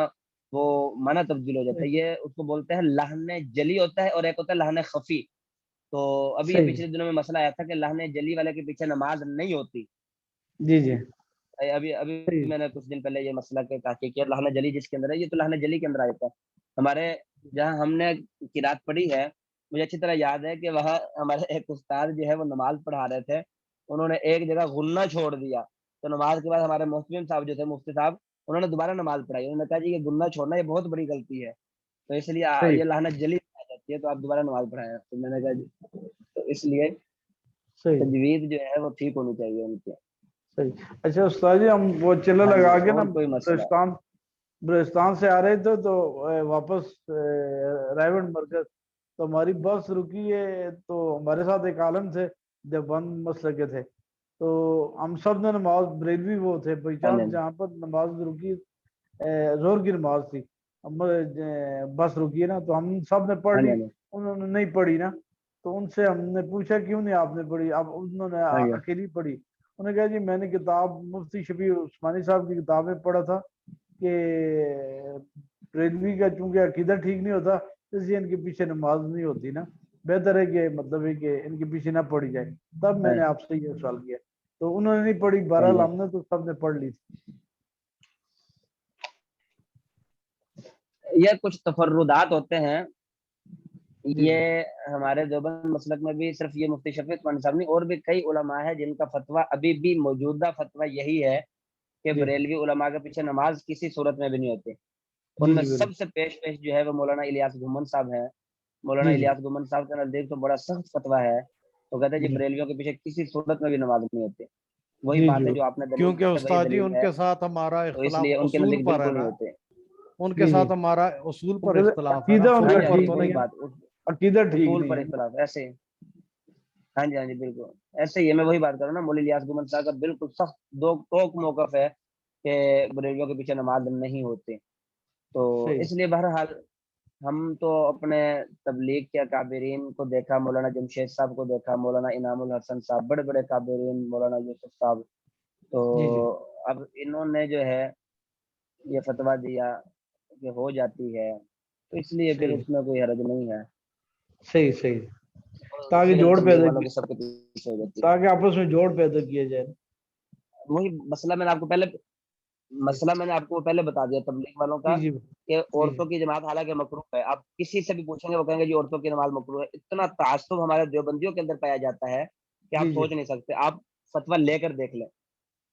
وہ معنی تبدیل ہو جاتا ہے. یہ اس کو بولتے ہیں لہن جلی ہوتا ہے اور ایک ہوتا ہے لہن خفی. تو ابھی یہ پچھلے دنوں میں مسئلہ آیا تھا کہ لہن جلی والے کے پیچھے نماز نہیں ہوتی. جی ابھی میں نے کچھ دن پہلے یہ مسئلہ کے تحقیق کیا. لہن جلی جس کے اندر ہے یہ تو لہن جلی کے اندر آتا ہے. ہمارے جہاں ہم نے قرات پڑھی ہے مجھے اچھی طرح یاد ہے کہ وہاں ہمارے ایک استاد جو ہے وہ نماز پڑھا رہے تھے, انہوں نے ایک جگہ غنہ چھوڑ دیا. تو نماز کے بعد ہمارے محتمم صاحب جو تھے مفتی صاحب انہوں نے دوبارہ نماز پڑھائی. انہوں نے کہا جی یہ غنہ چھوڑنا یہ بہت بڑی غلطی ہے, تو اس لیے یہ لعنت جلی آ جاتی ہے, تو آپ دوبارہ نماز پڑھائیں. تو میں نے کہا جی تو اس لیے تجوید جو ہے وہ ٹھیک ہونی چاہیے ان کی. اچھا استاد جی ہم وہ چلے لگا کے نا کوئی مسئلہ بلوچستان سے آ رہے تھے تو واپس رائیونڈ مرکز, تو ہماری بس رکی ہے. تو ہمارے ساتھ ایک عالم تھے دیوبند مسلک کے تھے, تو ہم سب نے نماز بریلوی وہ تھے بائی چانس جہاں پر نماز رکی زور کی نماز تھی بس رکی ہے نا, تو ہم سب نے پڑھ لی, انہوں نے نہیں پڑھی نا. تو ان سے ہم نے پوچھا کیوں نہیں آپ نے پڑھی, اب انہوں نے اکیلی پڑھی. انہوں نے کہا جی میں نے کتاب مفتی شفیع عثمانی صاحب کی کتاب میں پڑھا تھا کہ بریلوی کا چونکہ عقیدہ ٹھیک نہیں ہوتا اس لیے ان کے پیچھے نماز نہیں ہوتی نا, بہتر ہے کہ مطلب ہے کہ ان کے پیچھے نہ پڑھی جائے. تب میں نے آپ سے یہ سوال کیا, تو انہوں نے نہیں پڑھی, بہرحال ہم نے تو سب نے پڑھ لی تھی. یہ کچھ تفردات ہوتے ہیں. یہ ہمارے دیوبند مسلک میں بھی صرف یہ مفتی شفیع عثمانی صاحب نہیں, اور بھی کئی علماء ہیں جن کا فتویٰ ابھی بھی موجودہ فتویٰ یہی ہے کہ بریلوی علماء کے پیچھے نماز کسی صورت میں بھی نہیں ہوتی. ان میں سب سے پیش جو ہے وہ مولانا الیاس گھمن صاحب ہیں. مولانا الیاس گھمن صاحب کے نزدیک تو بڑا سخت فتویٰ ہے, تو کہتے ہیں جی بریلویوں کے پیچھے کسی صورت میں بھی نماز نہیں ہوتی. وہی بات ہے جو آپ نے دلیل کیونکہ استاد جی ان کے ساتھ ہمارا تو اس اختلاف لیے ان کے اصول نزدیک پر ہے بالکل نہیں نا, ہوتے. ان کے ساتھ ہمارا اصول پر اختلاف ہے نا, عقیدہ فروع پر ٹھیک تو نہیں نہیں. ہے, عقیدہ ٹھیک اصول پر نہیں ہے. اختلاف ایسے. ہاں جی بالکل ایسے ہی ہے. میں وہی بات کر رہا ہوں نا, مولانا الیاس گھمن صاحب کا بالکل سخت دو ٹوک موقف ہے کہ بریلویوں کے پیچھے نماز نہیں ہوتی. تو اس لیے بہرحال ہم تو اپنے تبلیغ کے اکابرین کو دیکھا, مولانا جمشید صاحب کو دیکھا, مولانا انعام الحسن صاحب, بڑے بڑے اکابرین, مولانا یوسف صاحب, تو اب انہوں نے جو ہے یہ فتویٰ دیا کہ ہو جاتی ہے, تو اس لیے پھر اس میں کوئی حرج نہیں ہے. صحیح تاکہ جوڑ پیدا تاکہ آپس میں جوڑ پیدا کیا جائے. وہی مسئلہ میں نے آپ کو پہلے بتا دیا تبلیغ والوں کا کہ عورتوں کی جماعت حالانکہ مکروہ ہے. آپ کسی سے بھی پوچھیں گے وہ کہیں گے جی عورتوں کی نماز مکروہ ہے. اتنا تعصب ہمارے دیوبندیوں کے اندر پایا جاتا ہے کہ آپ سوچ نہیں سکتے. آپ فتویٰ لے کر دیکھ لیں,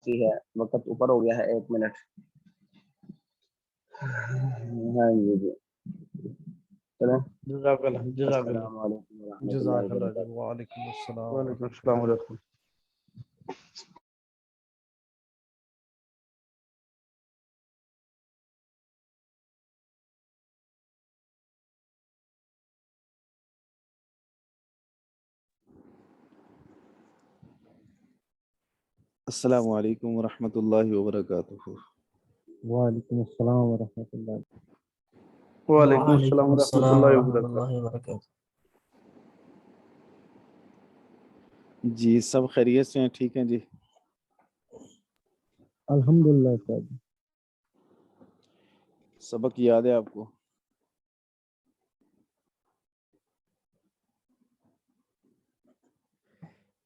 کافی ہے، وقت اوپر ہو گیا ہے 1 منٹ. ہاں جی جی چلیں. جزاک اللہ، جزاک اللہ، السلام علیکم ورحمۃ اللہ جزاک اللہ جی، وبرکاتہ. وعلیکم السلام. وعلیکم السلام ورحمۃ اللہ. السلام علیکم ورحمۃ اللہ وبرکاتہ. وعلیکم السلام ورحمۃ اللہ. وعلیکم السلام وعلیکم ورحمۃ السلام اللہ ورحمۃ وبرکاتہ. اللہ وبرکاتہ. جی سب خیریت سے ہیں؟ ٹھیک ہیں جی. الحمدللہ صاحب. سبق یاد ہے آپ کو؟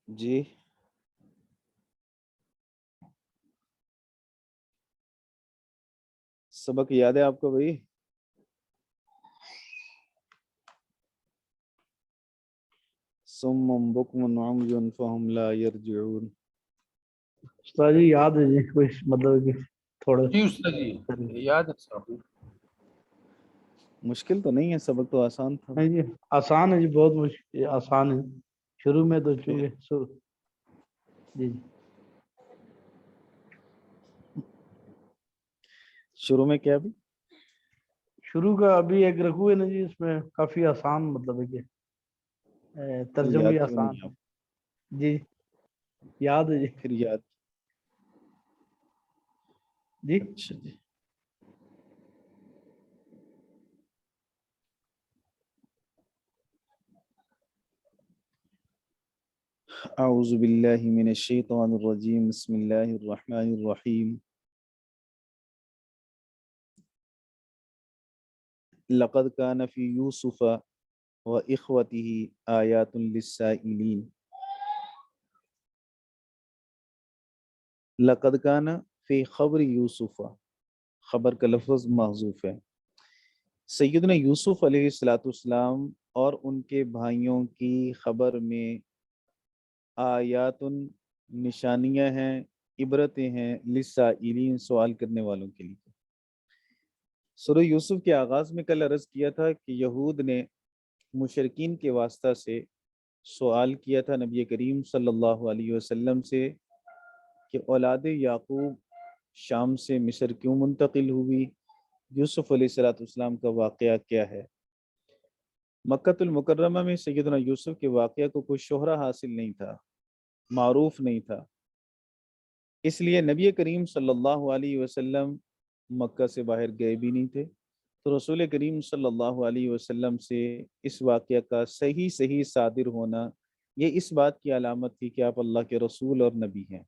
جی سبق یاد ہے آپ کو بھائی؟ صم بکم عمي فهم لا يرجعون. استاد جی یاد ہے جی، کوئی مطلب کہ تھوڑا جی استاد جی یاد ہے صاحب. مشکل تو نہیں ہے، سبق تو آسان تھا. نہیں جی آسان ہے جی، بہت مشکل آسان ہے شروع میں تو چونکہ جی شروع میں کیا بھی شروع کا ابھی ایک رکوع ہے نا جی، اس میں کافی آسان مطلب ہے کہ ترجمہ بھی یاد کیوں آسان نہیں ہے. آپ؟ جی یاد ہے جی. پھر یاد. جی اچھا جی. اعوذ باللہ من الشیطان الرجیم، بسم اللہ الرحمن الرحیم. لقد كان في يوسف وإخوته آيات للسائلين. لقد كان في خبر یوسف، خبر کا لفظ محذوف ہے. سیدنا یوسف علیہ السلام اور ان کے بھائیوں کی خبر میں آیات نشانیاں ہیں، عبرتیں ہیں، للسائلین سوال کرنے والوں کے لیے. سورہ یوسف کے آغاز میں کل عرض کیا تھا کہ یہود نے مشرکین کے واسطہ سے سوال کیا تھا نبی کریم صلی اللہ علیہ وسلم سے کہ اولاد یعقوب شام سے مصر کیوں منتقل ہوئی، یوسف علیہ السلام کا واقعہ کیا ہے. مکۃ المکرمہ میں سیدنا یوسف کے واقعہ کو کوئی شہرہ حاصل نہیں تھا، معروف نہیں تھا، اس لیے نبی کریم صلی اللہ علیہ وسلم مکہ سے باہر گئے بھی نہیں تھے. تو رسول کریم صلی اللہ علیہ وسلم سے اس واقعہ کا صحیح صادر ہونا یہ اس بات کی علامت تھی کہ آپ اللہ کے رسول اور نبی ہیں.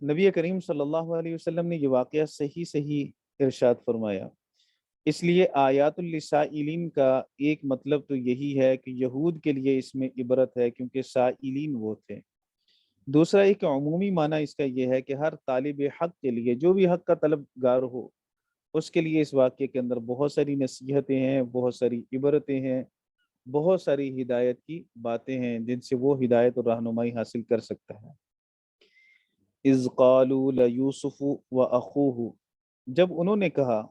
نبی کریم صلی اللہ علیہ وسلم نے یہ واقعہ صحیح ارشاد فرمایا. اس لیے آیات للسائلین کا ایک مطلب تو یہی ہے کہ یہود کے لیے اس میں عبرت ہے کیونکہ سائلین وہ تھے. دوسرا ایک عمومی معنی اس کا یہ ہے کہ ہر طالب حق کے لیے، جو بھی حق کا طلبگار ہو، اس کے لیے اس واقعے کے اندر بہت ساری نصیحتیں ہیں، بہت ساری عبرتیں ہیں، بہت ساری ہدایت کی باتیں ہیں جن سے وہ ہدایت اور رہنمائی حاصل کر سکتا ہے. اذ قالوا لیوسف واخوہ، جب انہوں نے کہا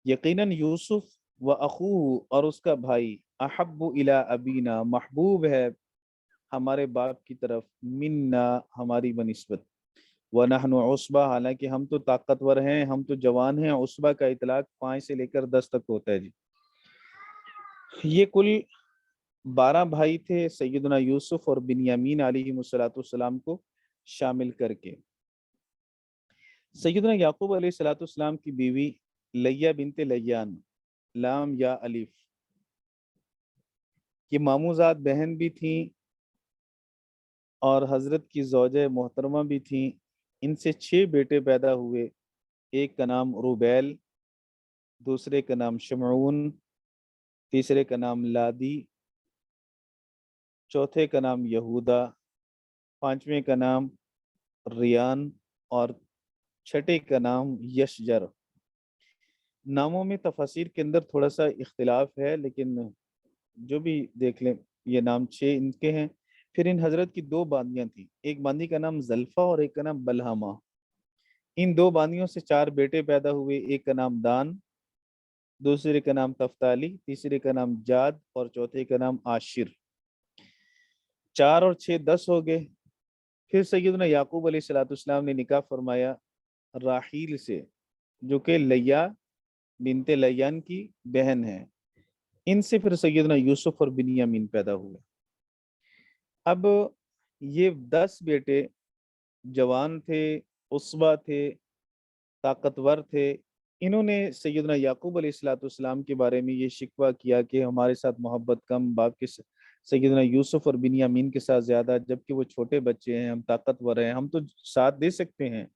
یقیناً یوسف و اخوہ اور اس کا بھائی، احب الی ابینا محبوب ہے ہمارے باپ کی طرف، منا ہماری بنسبت، وَنَحْنُ عُصْبَةٌ حالانکہ ہم تو طاقتور ہیں، ہم تو جوان ہیں. عصبہ کا اطلاق 5 سے لے کر 10 تک ہوتا ہے جی. یہ کل 12 بھائی تھے سیدنا یوسف اور بنیامین علیہ السلام کو شامل کر کے. سیدنا یعقوب علیہ السلام کی بیوی لیہ بنت لیان، لام یا الف، یہ ماموزاد بہن بھی تھیں اور حضرت کی زوجہ محترمہ بھی تھیں. ان سے 6 بیٹے پیدا ہوئے. ایک کا نام روبیل، دوسرے کا نام شمعون، تیسرے کا نام لادی، چوتھے کا نام یہودا، 5ویں کا نام ریان اور 6ٹھے کا نام یشجر. ناموں میں تفاسیر کے اندر تھوڑا سا اختلاف ہے، لیکن جو بھی دیکھ لیں یہ نام 6 ان کے ہیں. پھر ان حضرت کی دو باندیاں تھیں، ایک باندی کا نام زلفہ اور ایک کا نام بلہمہ۔ ان دو باندیوں سے 4 بیٹے پیدا ہوئے، ایک کا نام دان، دوسرے کا نام تفتالی، تیسرے کا نام جاد اور چوتھے کا نام عاشر۔ 4 اور 6 10 ہو گئے۔ پھر سیدنا یعقوب علیہ السلام نے نکاح فرمایا راحیل سے، جو کہ لیا بنت لیان کی بہن ہے۔ ان سے پھر سیدنا یوسف اور بنیامین پیدا ہوئے۔ اب یہ 10 بیٹے جوان تھے، عصبہ تھے، طاقتور تھے۔ انہوں نے سیدنا یعقوب علیہ السلام کے بارے میں یہ شکوہ کیا کہ ہمارے ساتھ محبت کم، باپ کے سیدنا یوسف اور بنیامین کے ساتھ زیادہ، جبکہ وہ چھوٹے بچے ہیں، ہم طاقتور ہیں، ہم تو ساتھ دے سکتے ہیں،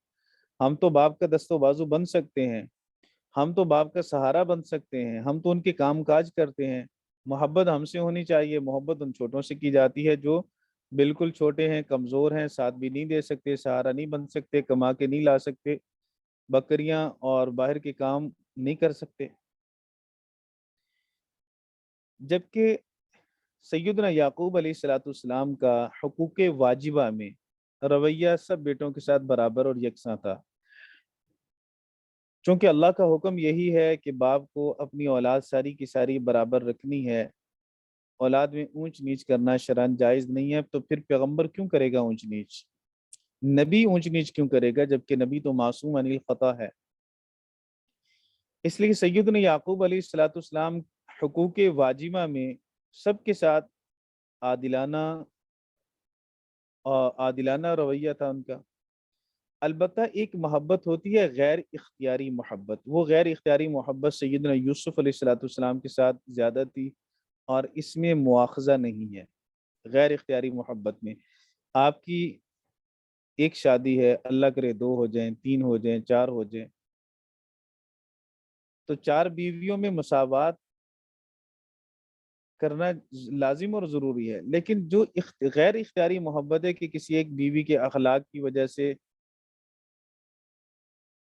ہم تو باپ کا دست و بازو بن سکتے ہیں، ہم تو باپ کا سہارا بن سکتے ہیں، ہم تو ان کے کام کاج کرتے ہیں، محبت ہم سے ہونی چاہیے۔ محبت ان چھوٹوں سے کی جاتی ہے جو بالکل چھوٹے ہیں، کمزور ہیں، ساتھ بھی نہیں دے سکتے، سہارا نہیں بن سکتے، کما کے نہیں لا سکتے، بکریاں اور باہر کے کام نہیں کر سکتے۔ جبکہ سیدنا یعقوب علیہ السلام کا حقوق واجبہ میں رویہ سب بیٹوں کے ساتھ برابر اور یکساں تھا، چونکہ اللہ کا حکم یہی ہے کہ باپ کو اپنی اولاد ساری کی ساری برابر رکھنی ہے، اولاد میں اونچ نیچ کرنا شرعاً جائز نہیں ہے، تو پھر پیغمبر کیوں کرے گا اونچ نیچ؟ نبی اونچ نیچ کیوں کرے گا جبکہ نبی تو معصوم عن الخطا ہے؟ اس لیے سیدنا یعقوب علیہ السلام حقوق واجبہ میں سب کے ساتھ عادلانہ رویہ تھا ان کا۔ البتہ ایک محبت ہوتی ہے غیر اختیاری محبت، وہ غیر اختیاری محبت سیدنا یوسف علیہ السلام کے ساتھ زیادہ تھی، اور اس میں مواخذہ نہیں ہے۔ غیر اختیاری محبت میں آپ کی ایک شادی ہے، اللہ کرے 2 ہو جائیں، 3 ہو جائیں، 4 ہو جائیں، تو 4 بیویوں میں مساوات کرنا لازم اور ضروری ہے، لیکن جو غیر اختیاری محبت ہے کہ کسی ایک بیوی کے اخلاق کی وجہ سے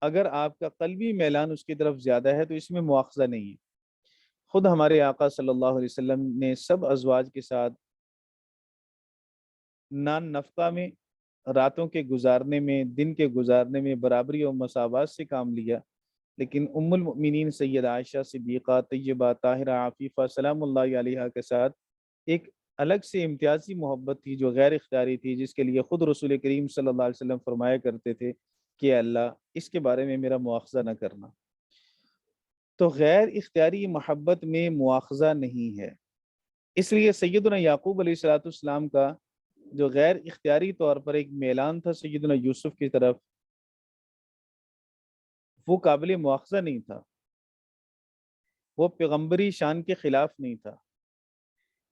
اگر آپ کا قلبی میلان اس کی طرف زیادہ ہے تو اس میں مواخذہ نہیں ہے۔ خود ہمارے آقا صلی اللہ علیہ وسلم نے سب ازواج کے ساتھ نان نفقہ میں، راتوں کے گزارنے میں، دن کے گزارنے میں برابری اور مساوات سے کام لیا، لیکن ام المؤمنین سیدہ عائشہ صدیقہ طیبہ طاہرہ عفیفہ سلام اللہ علیہا کے ساتھ ایک الگ سے امتیازی محبت تھی جو غیر اختیاری تھی، جس کے لیے خود رسول کریم صلی اللہ علیہ وسلم فرمایا کرتے تھے کہ اللہ اس کے بارے میں میرا مواخذہ نہ کرنا۔ تو غیر اختیاری محبت میں مواخذہ نہیں ہے، اس لیے سیدنا یعقوب علیہ السلام کا جو غیر اختیاری طور پر ایک میلان تھا سیدنا یوسف کی طرف، وہ قابل مواخذہ نہیں تھا، وہ پیغمبری شان کے خلاف نہیں تھا۔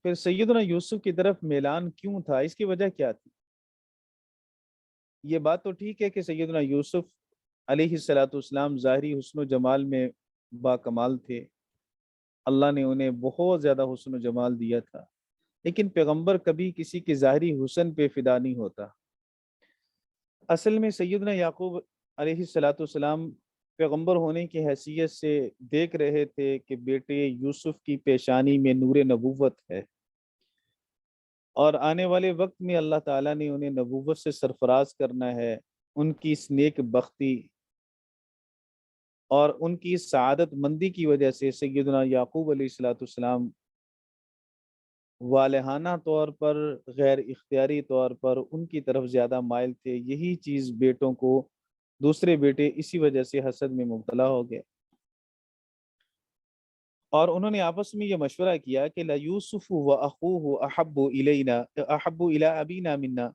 پھر سیدنا یوسف کی طرف میلان کیوں تھا؟ اس کی وجہ کیا تھی؟ یہ بات تو ٹھیک ہے کہ سیدنا یوسف علیہ السلام ظاہری حسن و جمال میں با کمال تھے، اللہ نے انہیں بہت زیادہ حسن و جمال دیا تھا، لیکن پیغمبر کبھی کسی کے ظاہری حسن پہ فدا نہیں ہوتا۔ اصل میں سیدنا یعقوب علیہ السلام پیغمبر ہونے کی حیثیت سے دیکھ رہے تھے کہ بیٹے یوسف کی پیشانی میں نور نبوت ہے، اور آنے والے وقت میں اللہ تعالیٰ نے انہیں نبوت سے سرفراز کرنا ہے۔ ان کی اس نیک بختی اور ان کی سعادت مندی کی وجہ سے سیدنا یعقوب علیہ السلام والہانہ طور پر، غیر اختیاری طور پر ان کی طرف زیادہ مائل تھے۔ یہی چیز بیٹوں کو، دوسرے بیٹے اسی وجہ سے حسد میں مبتلا ہو گئے، اور انہوں نے آپس میں یہ مشورہ کیا کہ لَيُوسُفُ وَأَخُوهُ أَحَبُّ إِلَيْنَا أَحَبُّ إِلَىٰ أَبِينَا مِنَّا،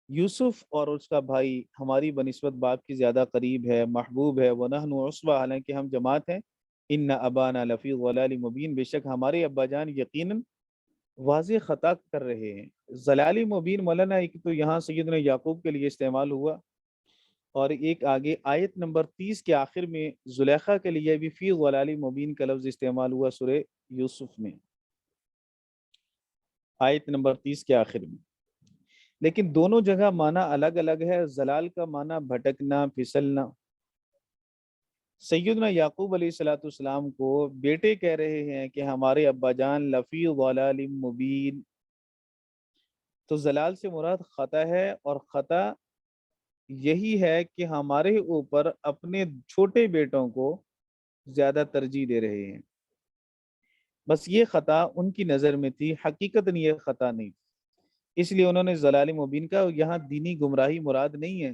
یوسف اور اس کا بھائی ہماری بنسبت باپ کی زیادہ قریب ہے، محبوب ہے، وَنَحْنُ عُصْبَةٌ، حالانکہ ہم جماعت ہیں، إِنَّ أَبَانَا لَفِي ضَلَالٍ مُبِينٍ، بے شک ہمارے ابا جان یقیناً واضح خطا کر رہے ہیں۔ ضلال مبین مولانا ایک تو یہاں سیدنا یعقوب کے لیے استعمال ہوا، اور ایک آگے آیت نمبر 30 کے آخر میں زلیخا کے لیے بھی فی ضلال مبین کا لفظ استعمال ہوا سورہ یوسف میں، آیت نمبر 30 کے آخر میں، لیکن دونوں جگہ معنی الگ الگ ہے۔ زلال کا معنی بھٹکنا، پھسلنا۔ سیدنا یعقوب علیہ السلام کو بیٹے کہہ رہے ہیں کہ ہمارے ابا جان لفی ضلال مبین، تو زلال سے مراد خطا ہے، اور خطا یہی ہے کہ ہمارے اوپر اپنے چھوٹے بیٹوں کو زیادہ ترجیح دے رہے ہیں. بس یہ خطا ان کی نظر میں تھی، حقیقت یہ خطا نہیں، اس لیے انہوں نے ضلال مبین کا. یہاں دینی گمراہی مراد نہیں ہے.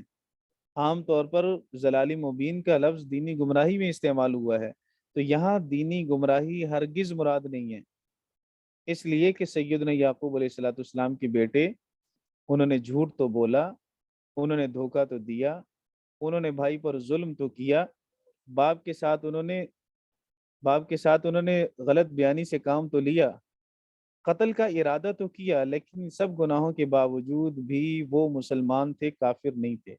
عام طور پر ضلال مبین کا لفظ دینی گمراہی میں استعمال ہوا ہے، تو یہاں دینی گمراہی ہرگز مراد نہیں ہے. اس لیے کہ سیدنا یعقوب علیہ السلام کے بیٹے، انہوں نے جھوٹ تو بولا، انہوں نے دھوکہ تو دیا، انہوں نے بھائی پر ظلم تو کیا، باپ کے ساتھ انہوں نے غلط بیانی سے کام تو لیا، قتل کا ارادہ تو کیا، لیکن سب گناہوں کے باوجود بھی وہ مسلمان تھے، کافر نہیں تھے.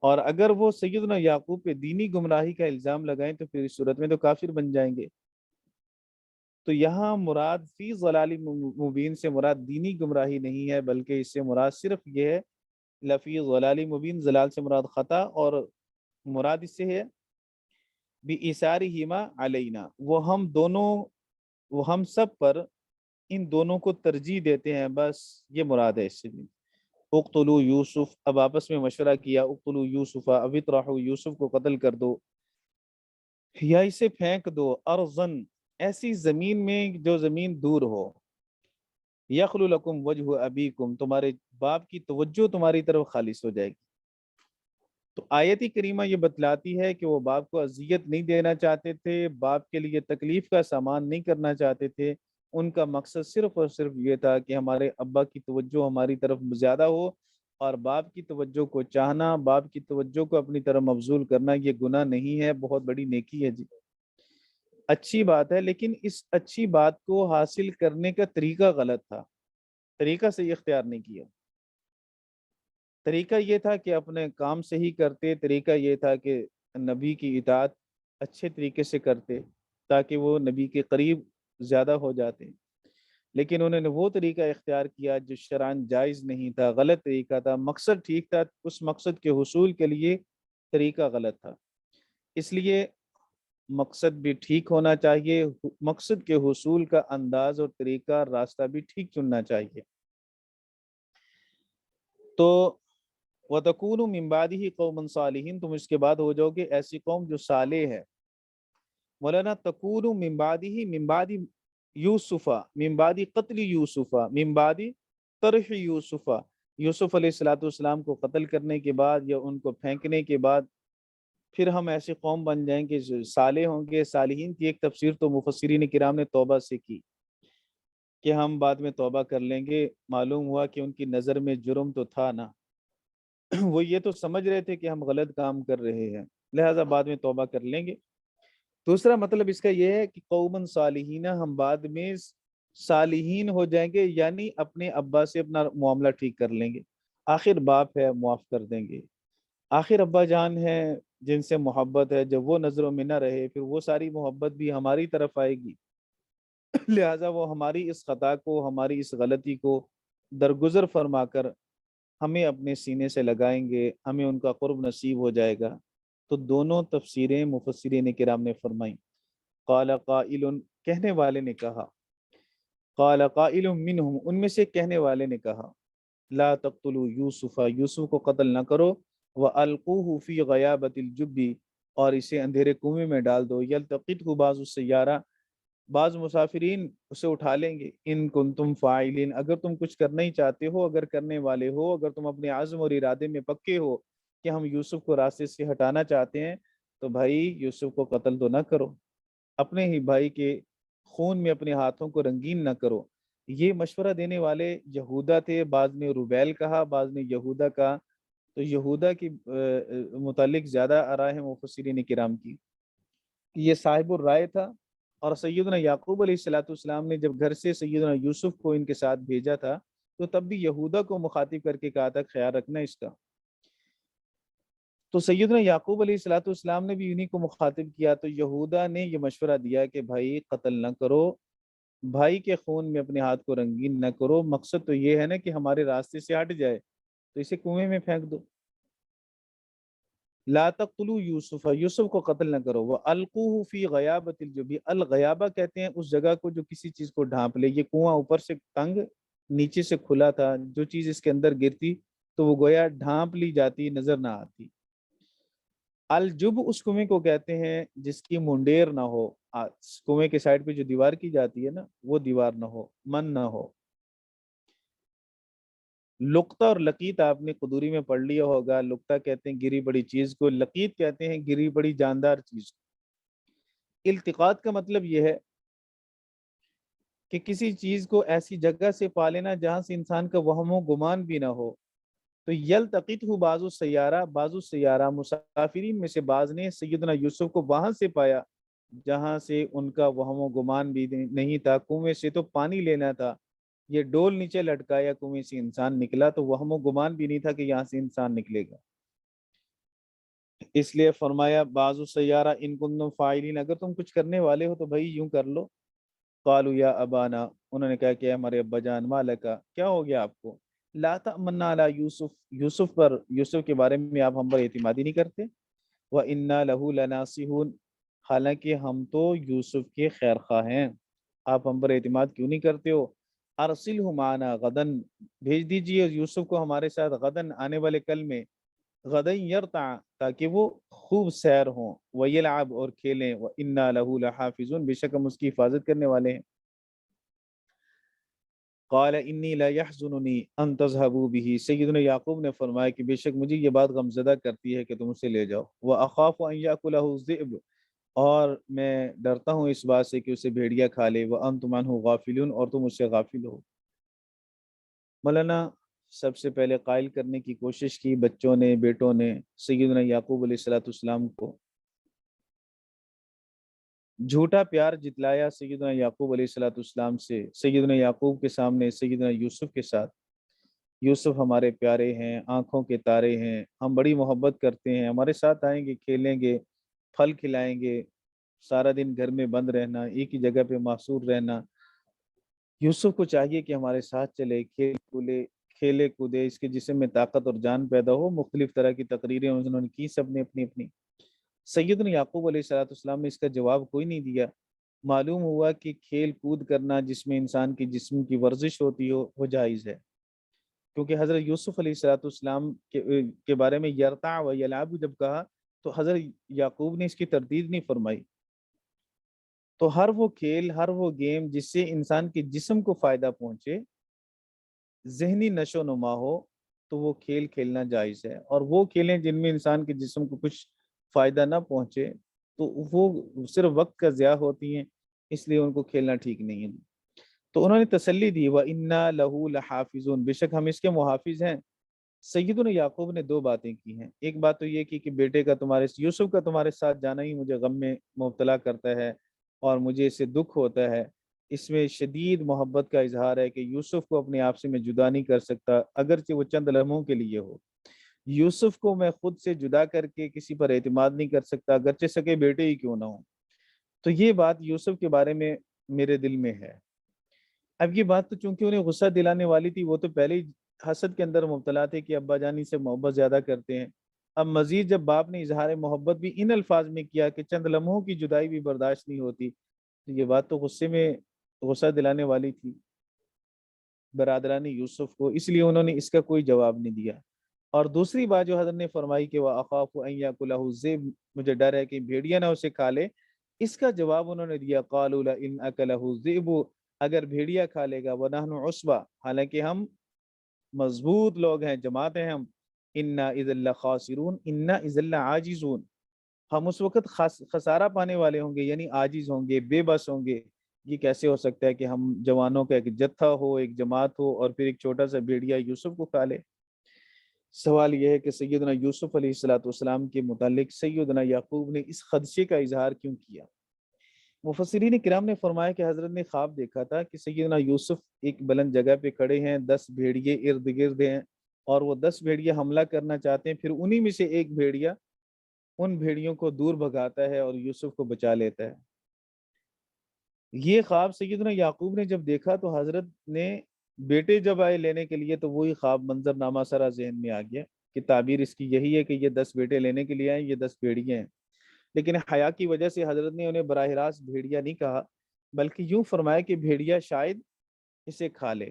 اور اگر وہ سیدنا یعقوب پہ دینی گمراہی کا الزام لگائیں تو پھر اس صورت میں تو کافر بن جائیں گے. تو یہاں مراد فی ضلال مبین سے مراد دینی گمراہی نہیں ہے، بلکہ اس سے مراد صرف یہ ہے لفی ضلال مبین، ضلال سے مراد خطا، اور مراد اس سے ہے بِإِثَارِهِمَا عَلَيْنَا، وہ ہم سب پر ان دونوں کو ترجیح دیتے ہیں، بس یہ مراد ہے اس سے. اقتلوا یوسف، اب آپس میں مشورہ کیا، اقتلوا یوسف اب اطرحوا، یوسف کو قتل کر دو یا اسے پھینک دو، ارضن، ایسی زمین میں جو زمین دور ہو، یخل لکم وجہ ابیکم، تمہارے باپ کی توجہ تمہاری طرف خالص ہو جائے گی. تو آیت کریمہ یہ بتلاتی ہے کہ وہ باپ کو اذیت نہیں دینا چاہتے تھے، باپ کے لیے تکلیف کا سامان نہیں کرنا چاہتے تھے. ان کا مقصد صرف اور صرف یہ تھا کہ ہمارے ابا کی توجہ ہماری طرف زیادہ ہو، اور باپ کی توجہ کو چاہنا، باپ کی توجہ کو اپنی طرف مبذول کرنا یہ گناہ نہیں ہے، بہت بڑی نیکی ہے. جی اچھی بات ہے، لیکن اس اچھی بات کو حاصل کرنے کا طریقہ غلط تھا، طریقہ صحیح اختیار نہیں کیا. طریقہ یہ تھا کہ اپنے کام صحیح کرتے، طریقہ یہ تھا کہ نبی کی اطاعت اچھے طریقے سے کرتے تاکہ وہ نبی کے قریب زیادہ ہو جاتے. لیکن انہوں نے وہ طریقہ اختیار کیا جو شرعاً جائز نہیں تھا، غلط طریقہ تھا. مقصد ٹھیک تھا، اس مقصد کے حصول کے لیے طریقہ غلط تھا. اس لیے مقصد بھی ٹھیک ہونا چاہیے، مقصد کے حصول کا انداز اور طریقہ، راستہ بھی ٹھیک چننا چاہیے. تو وَتَكُونُ مِن بَعْدِهِ قَوْمًا صَالِحِينَ، تم اس کے بعد ہو جاؤ گے ایسی قوم جو صالح ہے. مولانا تَكُونُ مِن بَعْدِهِ، من بعد یوسف، من بعد قتل یوسف، من بعد طرح یوسف، یوسف علیہ السلام کو قتل کرنے کے بعد یا ان کو پھینکنے کے بعد پھر ہم ایسی قوم بن جائیں گے جو صالح ہوں گے. صالحین کی ایک تفسیر تو مفسرین کرام نے توبہ سے کی کہ ہم بعد میں توبہ کر لیں گے. معلوم ہوا کہ ان کی نظر میں جرم تو تھا نا، وہ یہ تو سمجھ رہے تھے کہ ہم غلط کام کر رہے ہیں، لہذا بعد میں توبہ کر لیں گے. دوسرا مطلب اس کا یہ ہے کہ قومن صالحین، ہم بعد میں صالحین ہو جائیں گے، یعنی اپنے ابا سے اپنا معاملہ ٹھیک کر لیں گے. آخر باپ ہے، معاف کر دیں گے. آخر ابا جان ہے جن سے محبت ہے، جب وہ نظروں میں نہ رہے پھر وہ ساری محبت بھی ہماری طرف آئے گی. لہٰذا وہ ہماری اس خطا کو، ہماری اس غلطی کو درگزر فرما کر ہمیں اپنے سینے سے لگائیں گے، ہمیں ان کا قرب نصیب ہو جائے گا. تو دونوں تفسیریں مفسرین کرام نے فرمائیں. قال قائل، کہنے والے نے کہا، قال قائل منہم، ان میں سے کہنے والے نے کہا، لا تقتلوا یوسف، یوسف کو قتل نہ کرو، وَأَلْقُوهُ فِي غَيَابَةِ الْجُبِّ، اور اسے اندھیرے کنویں میں ڈال دو. يَلْتَقِطْهُ بعض السَّيَّارَةِ، بعض مسافرین اسے اٹھا لیں گے. ان کنتم فاعلین، اگر تم کچھ کرنا ہی چاہتے ہو، اگر کرنے والے ہو، اگر تم اپنے عزم اور ارادے میں پکے ہو کہ ہم یوسف کو راستے سے ہٹانا چاہتے ہیں، تو بھائی یوسف کو قتل تو نہ کرو، اپنے ہی بھائی کے خون میں اپنے ہاتھوں کو رنگین نہ کرو. یہ مشورہ دینے والے یہودا تھے، بعض نے روبیل کہا، بعض نے یہودا کہا. تو یہودا کی متعلق زیادہ آراء ہیں مفسرین کرام کی. یہ صاحب الرائے تھا، اور سیدنا یعقوب علیہ السلام نے جب گھر سے سیدنا یوسف کو ان کے ساتھ بھیجا تھا تو تب بھی یہودا کو مخاطب کر کے کہا تھا خیال رکھنا اس کا. تو سیدنا یعقوب علیہ السلام نے بھی انہی کو مخاطب کیا. تو یہودا نے یہ مشورہ دیا کہ بھائی قتل نہ کرو، بھائی کے خون میں اپنے ہاتھ کو رنگین نہ کرو، مقصد تو یہ ہے نا کہ ہمارے راستے سے ہٹ جائے، تو اسے کنویں میں پھینک دو. لا تقتلوا یوسف، یوسف کو قتل نہ کرو. وَأَلْقُوهُ فِي غَيَابَةِ الْجُبِّ، الغیابہ کہتے ہیں اس جگہ کو جو کسی چیز کو ڈھانپ لے. یہ کنواں اوپر سے تنگ نیچے سے کھلا تھا، جو چیز اس کے اندر گرتی تو وہ گویا ڈھانپ لی جاتی، نظر نہ آتی۔ الجب اس کنویں کو کہتے ہیں جس کی منڈیر نہ ہو، کنویں کے سائڈ پہ جو دیوار کی جاتی ہے نا، وہ دیوار نہ ہو، من نہ ہو۔ لقطہ اور لقیط آپ نے قدوری میں پڑھ لیا ہوگا۔ لقطہ کہتے ہیں گری بڑی چیز کو، لقیط کہتے ہیں گری بڑی جاندار چیز کو۔ التقاط کا مطلب یہ ہے کہ کسی چیز کو ایسی جگہ سے پا لینا جہاں سے انسان کا وہم و گمان بھی نہ ہو۔ تو یلتقطہ بعض السیارہ مسافرین میں سے بعض نے سیدنا یوسف کو وہاں سے پایا جہاں سے ان کا وہم و گمان بھی نہیں تھا۔ کنویں سے تو پانی لینا تھا، یہ ڈول نیچے لٹکایا، کنویں سے انسان نکلا تو وہم و گمان بھی نہیں تھا کہ یہاں سے انسان نکلے گا۔ اس لیے فرمایا بعض السیارہ ان کنتم فاعلین، اگر تم کچھ کرنے والے ہو تو بھائی یوں کر لو۔ قالوا یا ابانا، انہوں نے کہا کہ ہمارے ابا جان، مالکا، کیا ہو گیا آپ کو، لا تأمنا علی یوسف کے بارے میں آپ ہم پر اعتمادی نہیں کرتے، وَإِنَّا لَهُ لَنَاصِحُونَ، حالانکہ ہم تو یوسف کے خیر خواہ ہیں، آپ ہم پر اعتماد کیوں نہیں کرتے ہو؟ ارسلہ معنا غدن، بھیج دیجئے یوسف کو ہمارے ساتھ، غدن آنے والے کل میں، غدن یرتع، تاکہ وہ خوب سیر ہوں، ویلعب، اور کھیلیں، وَإِنَّا لَهُ لَحَافِظُونَ، بے شک ہم اس کی حفاظت کرنے والے ہیں۔ قال انی لا يحزننی ان تذهبوا به، سیدنا یعقوب نے فرمایا کہ بے شک مجھے یہ بات غمزدہ کرتی ہے کہ تم اسے لے جاؤ، واخاف ان یاکلہ الذئب، اور میں ڈرتا ہوں اس بات سے کہ اسے بھیڑیا کھا لے، وانتم عنہ غافلون، اور تم اس سے غافل ہو۔ مولانا سب سے پہلے قائل کرنے کی کوشش کی بچوں نے، بیٹوں نے سیدنا یعقوب علیہ السلام کو، جھوٹا پیار جتلایا سیدنا یعقوب علیہ السلام سے، سیدنا یعقوب کے سامنے سیدنا یوسف کے ساتھ۔ یوسف ہمارے پیارے ہیں، آنکھوں کے تارے ہیں، ہم بڑی محبت کرتے ہیں، ہمارے ساتھ آئیں گے، کھیلیں گے، پھل کھلائیں گے، سارا دن گھر میں بند رہنا، ایک ہی جگہ پہ محصور رہنا۔ یوسف کو چاہیے کہ ہمارے ساتھ چلے، کھیلے کودے، اس کے جسم میں طاقت اور جان پیدا ہو۔ مختلف طرح کی تقریریں انہوں نے کی، سب نے اپنی اپنی۔ سیدنا یعقوب علیہ السلام نے اس کا جواب کوئی نہیں دیا۔ معلوم ہوا کہ کھیل کود کرنا جس میں انسان کی جسم کی ورزش ہوتی ہو وہ جائز ہے، کیونکہ حضرت یوسف علیہ السلام کے بارے میں یرتع و یلعب جب کہا تو حضرت یعقوب نے اس کی تردید نہیں فرمائی۔ تو ہر وہ کھیل، ہر وہ گیم جس سے انسان کے جسم کو فائدہ پہنچے، ذہنی نشو و نما ہو، تو وہ کھیل کھیلنا جائز ہے، اور وہ کھیلیں جن میں انسان کے جسم کو کچھ فائدہ نہ پہنچے تو وہ صرف وقت کا ضیاع ہوتی ہیں، اس لیے ان کو کھیلنا ٹھیک نہیں ہے۔ تو انہوں نے تسلی دی، وَإِنَّا لَهُ لَحَافِظُونَ، بے شک ہم اس کے محافظ ہیں۔ سیدنا یعقوب نے دو باتیں کی ہیں، ایک بات تو یہ کی کہ بیٹے کا یوسف کا تمہارے ساتھ جانا ہی مجھے غم میں مبتلا کرتا ہے اور مجھے اس سے دکھ ہوتا ہے، اس میں شدید محبت کا اظہار ہے کہ یوسف کو اپنے آپ سے میں جدا نہیں کر سکتا، اگرچہ وہ چند لمحوں کے لیے ہو۔ یوسف کو میں خود سے جدا کر کے کسی پر اعتماد نہیں کر سکتا، اگرچہ سکے بیٹے ہی کیوں نہ ہوں۔ تو یہ بات یوسف کے بارے میں میرے دل میں ہے۔ اب یہ بات تو چونکہ انہیں غصہ دلانے والی تھی، وہ تو پہلے ہی حسد کے اندر مبتلا تھے کہ ابا جانی سے محبت زیادہ کرتے ہیں۔ اب مزید جب باپ نے اظہار محبت بھی ان الفاظ میں کیا کہ چند لمحوں کی جدائی بھی برداشت نہیں ہوتی، تو یہ بات تو غصہ دلانے والی تھی برادران یوسف کو، اس لیے انہوں نے اس کا کوئی جواب نہیں دیا۔ اور دوسری بات جو حضرت نے فرمائی کہ وَأَخَافُ أَن يَأْكُلَهُ الذِّئْبُ، مجھے ڈر ہے کہ بھیڑیا نہ اسے کھا لے، اس کا جواب انہوں نے دیا قَالُوا لَئِنْ أَكَلَهُ الذِّئْبُ، اگر بھیڑیا کھا لے گا، وَنَحْنُ عُصْبَةٌ، حالانکہ ہم مضبوط لوگ ہیں، جماعت ہیں ہم، إِنَّا إِذًا لَخَاسِرُونَ إِنَّا إِذًا لَعَاجِزُونَ، ہم اس وقت خسارہ پانے والے ہوں گے، یعنی عاجز ہوں گے، بے بس ہوں گے۔ یہ کیسے ہو سکتا ہے کہ ہم جوانوں کا ایک جتھا ہو، ایک جماعت ہو، اور پھر ایک چھوٹا سا بھیڑیا یوسف کو کھا لے؟ سوال یہ ہے کہ سیدنا یوسف علیہ السلام کے متعلق سیدنا یعقوب نے اس خدشے کا اظہار کیوں کیا؟ مفسرین کرام نے فرمایا کہ حضرت نے خواب دیکھا تھا کہ سیدنا یوسف ایک بلند جگہ پہ کھڑے ہیں، 10 بھیڑیے ارد گرد ہیں، اور وہ 10 بھیڑیے حملہ کرنا چاہتے ہیں، پھر انہی میں سے ایک بھیڑیا ان بھیڑیوں کو دور بھگاتا ہے اور یوسف کو بچا لیتا ہے۔ یہ خواب سیدنا یعقوب نے جب دیکھا تو حضرت نے بیٹے جب آئے لینے کے لیے تو وہی خواب منظر نامہ سرا ذہن میں آ گیا کہ تعبیر اس کی یہی ہے کہ یہ 10 بیٹے لینے کے لیے آئے، یہ 10 بھیڑیے ہیں۔ لیکن حیا کی وجہ سے حضرت نے انہیں براہ راست بھیڑیا نہیں کہا، بلکہ یوں فرمایا کہ بھیڑیا شاید اسے کھا لے۔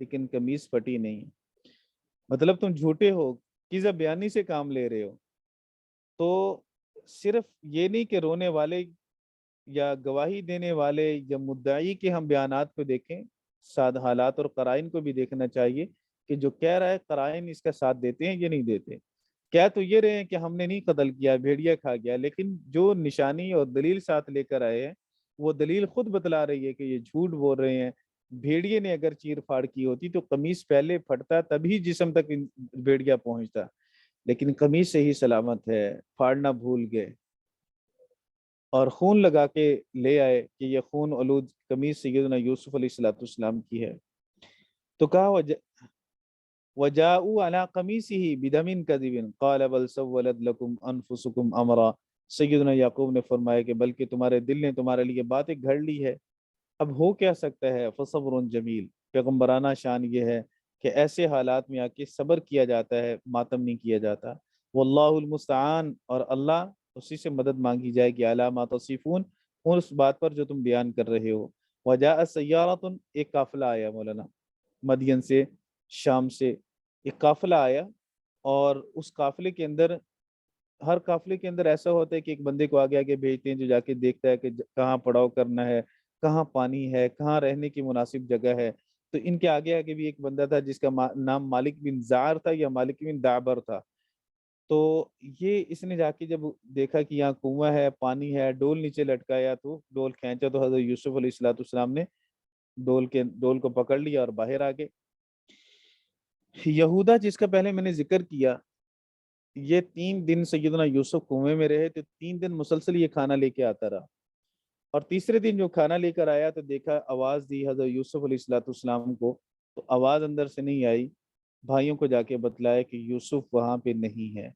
لیکن قمیص پھٹی نہیں ہے۔ مطلب تم جھوٹے ہو، کیزا بیانی سے کام لے رہے ہو۔ تو صرف یہ نہیں کہ رونے والے یا گواہی دینے والے یا مدعی کے ہم بیانات کو دیکھیں، ساتھ حالات اور قرائن کو بھی دیکھنا چاہیے کہ جو کہہ رہا ہے قرائن اس کا ساتھ دیتے ہیں یا نہیں دیتے۔ کہہ تو یہ رہے ہیں کہ ہم نے نہیں قتل کیا، بھیڑیا کھا گیا، لیکن جو نشانی اور دلیل ساتھ لے کر آئے ہیں وہ دلیل خود بتلا رہی ہے کہ یہ جھوٹ بول رہے ہیں۔ بھیڑیے نے اگر چیر پھاڑ کی ہوتی تو قمیص پہلے پھٹتا تبھی جسم تک بھیڑیا پہنچتا، لیکن قمیص سے ہی سلامت ہے، پھاڑنا بھول گئے اور خون لگا کے لے آئے کہ یہ خون آلود قمیص سیدنا یوسف علیہ السلام کی ہے۔ تو کہا وَجَاءُوا عَلَىٰ قَمِيصِهِ بِدَمٍ كَذِبٍ قَالَ بَلْ سَوَّلَتْ لَكُمْ أَنفُسُكُمْ أَمْرًا۔ سیدنا یعقوب نے فرمایا کہ بلکہ تمہارے دل نے تمہارے لیے باتیں گھڑ لی ہے، اب ہو کیا سکتا ہے۔ فَصَبْرٌ جَمِيلٌ، پیغمبرانہ شان یہ ہے کہ ایسے حالات میں آ کے صبر کیا جاتا ہے، ماتم نہیں کیا جاتا۔ وَاللَّهُ الْمُسْتَعَانُ، اور اللہ اسی سے مدد مانگی جائے گی، عَلَىٰ مَا تَصِفُونَ، اس بات پر جو تم بیان کر رہے ہو۔ وَجَاءَ سَيَّارَةٌ، ایک قافلہ آیا مولانا مدین سے، شام سے ایک قافلہ آیا، اور اس قافلے کے اندر، ہر قافلے کے اندر ایسا ہوتا ہے کہ ایک بندے کو آگے آگے بھیجتے ہیں جو جا کے دیکھتا ہے کہ کہاں پڑاؤ کرنا ہے، کہاں پانی ہے، کہاں رہنے کی مناسب جگہ ہے۔ تو ان کے آگے آگے بھی ایک بندہ تھا جس کا نام مالک بن زار تھا یا مالک بن دعبر تھا۔ تو یہ اس نے جا کے جب دیکھا کہ یہاں کنواں ہے، پانی ہے، ڈول نیچے لٹکایا، تو ڈول کھینچا تو حضرت یوسف علیہ السلام نے ڈول کو پکڑ لیا اور باہر آ گئے۔ یہودا جس کا پہلے میں نے ذکر کیا، یہ 3 دن سیدنا یوسف کنویں میں رہے تو 3 دن مسلسل یہ کھانا لے کے آتا رہا، اور تیسرے دن جو کھانا لے کر آیا تو دیکھا، آواز دی حضرت یوسف علیہ السلام کو، تو آواز اندر سے نہیں آئی۔ بھائیوں کو جا کے بتلایا کہ یوسف وہاں پہ نہیں ہے۔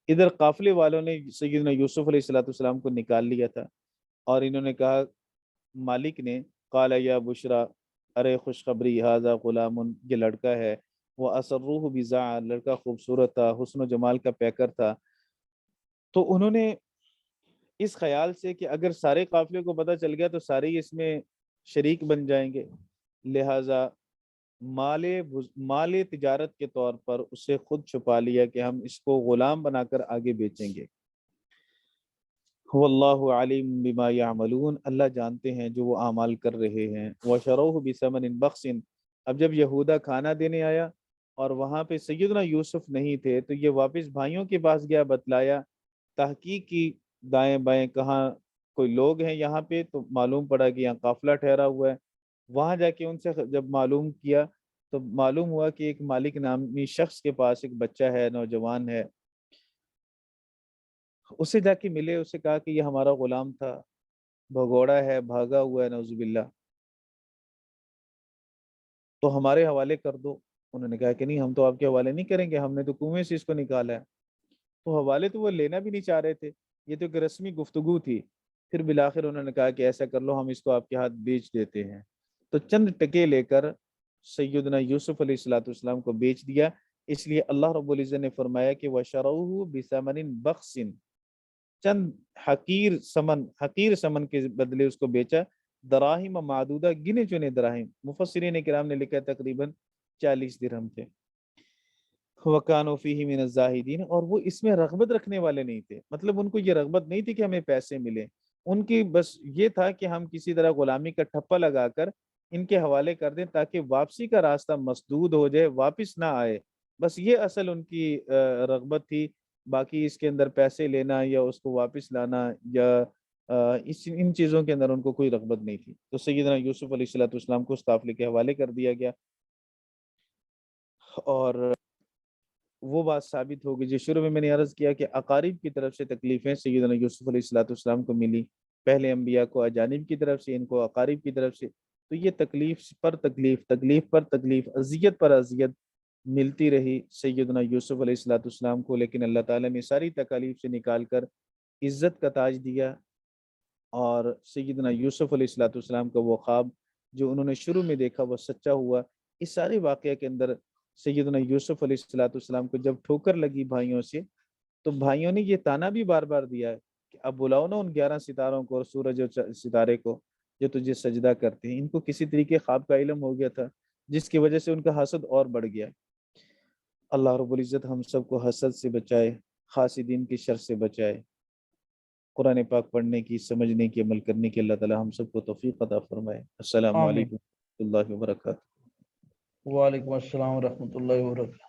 ادھر قافلے والوں نے سیدنا یوسف علیہ السلام کو نکال لیا تھا، اور انہوں نے کہا، مالک نے، قال یا بشرا، ارے خوشخبری، ھذا غلام، یہ لڑکا ہے، وہ اسروہ بضاعہ، لڑکا خوبصورت تھا، حسن و جمال کا پیکر تھا۔ تو انہوں نے اس خیال سے کہ اگر سارے قافلے کو پتہ چل گیا تو سارے ہی اس میں شریک بن جائیں گے، لہٰذا مال تجارت کے طور پر اسے خود چھپا لیا کہ ہم اس کو غلام بنا کر آگے بیچیں گے۔ واللہ علیم بما یعملون، اللہ جانتے ہیں جو وہ اعمال کر رہے ہیں۔ وشروہ بثمن بخس، اب جب یہودا کھانا دینے آیا اور وہاں پہ سیدنا یوسف نہیں تھے تو یہ واپس بھائیوں کے پاس گیا، بتلایا، تحقیق کی دائیں بائیں کہاں کوئی لوگ ہیں یہاں پہ، تو معلوم پڑا کہ یہاں قافلہ ٹھہرا ہوا ہے۔ وہاں جا کے ان سے جب معلوم کیا تو معلوم ہوا کہ ایک مالک نامی شخص کے پاس ایک بچہ ہے، نوجوان ہے۔ اسے جا کے ملے، اسے کہا کہ یہ ہمارا غلام تھا، بھگوڑا ہے، بھاگا ہوا ہے، نعوذ باللہ، تو ہمارے حوالے کر دو۔ انہوں نے کہا کہ نہیں، ہم تو آپ کے حوالے نہیں کریں گے، ہم نے تو کنویں سے اس کو نکالا ہے۔ تو حوالے تو وہ لینا بھی نہیں چاہ رہے تھے، یہ تو ایک رسمی گفتگو تھی۔ پھر بالآخر انہوں نے کہا کہ ایسا کر لو، ہم اس کو آپ کے ہاتھ بیچ دیتے ہیں۔ تو چند ٹکے لے کر سیدنا یوسف علیہ السلام کو بیچ دیا۔ اس لیے اللہ رب العزت نے فرمایا کہ وَشَرَوْهُ بِثَمَنٍ بَخْسٍ، چند حقیر سمن کے بدلے اس کو بیچا، دراہم معدودہ، گنے چنے دراہم، مفسرین کرام نے لکھا تقریباً 40 درہم تھے۔ وَكَانُوا فِيهِ مِنَ الزَّاهِدِينَ، اور وہ اس میں رغبت رکھنے والے نہیں تھے، مطلب ان کو یہ رغبت نہیں تھی کہ ہمیں پیسے ملے، ان کی بس یہ تھا کہ ہم کسی طرح غلامی کا ٹھپا لگا کر ان کے حوالے کر دیں تاکہ واپسی کا راستہ مسدود ہو جائے، واپس نہ آئے، بس یہ اصل ان کی رغبت تھی۔ باقی اس کے اندر پیسے لینا یا اس کو واپس لانا یا ان چیزوں کے اندر ان کو کوئی رغبت نہیں تھی۔ تو سیدنا یوسف علیہ السلام کو اس قافلے کے حوالے کر دیا گیا، اور وہ بات ثابت ہوگی جو شروع میں نے عرض کیا کہ اقارب کی طرف سے تکلیفیں سیدنا یوسف علیہ السلام کو ملی، پہلے انبیاء کو اجانب کی طرف سے، ان کو اقارب کی طرف سے، تو یہ تکلیف پر تکلیف، تکلیف پر تکلیف، اذیت پر اذیت ملتی رہی سیدنا یوسف علیہ السلام کو، لیکن اللہ تعالیٰ نے ساری تکالیف سے نکال کر عزت کا تاج دیا، اور سیدنا یوسف علیہ السلام کا وہ خواب جو انہوں نے شروع میں دیکھا وہ سچا ہوا۔ اس سارے واقعہ کے اندر سیدنا یوسف علیہ السلام کو جب ٹھوکر لگی بھائیوں سے، تو بھائیوں نے یہ تانا بھی بار بار دیا ہے کہ اب بلاؤ نا ان 11 ستاروں کو اور سورج اور ستارے کو جو تجھے سجدہ کرتے ہیں۔ ان کو کسی طریقے خواب کا علم ہو گیا تھا، جس کی وجہ سے ان کا حسد اور بڑھ گیا۔ اللہ رب العزت ہم سب کو حسد سے بچائے، حاسدین کی شر سے بچائے، قرآن پاک پڑھنے کی، سمجھنے کی، عمل کرنے کی اللہ تعالی ہم سب کو توفیق عطا فرمائے۔ السلام آمین۔ علیکم ورحمۃ اللہ وبرکاتہ۔ وعلیکم السلام ورحمۃ اللہ وبرکاتہ۔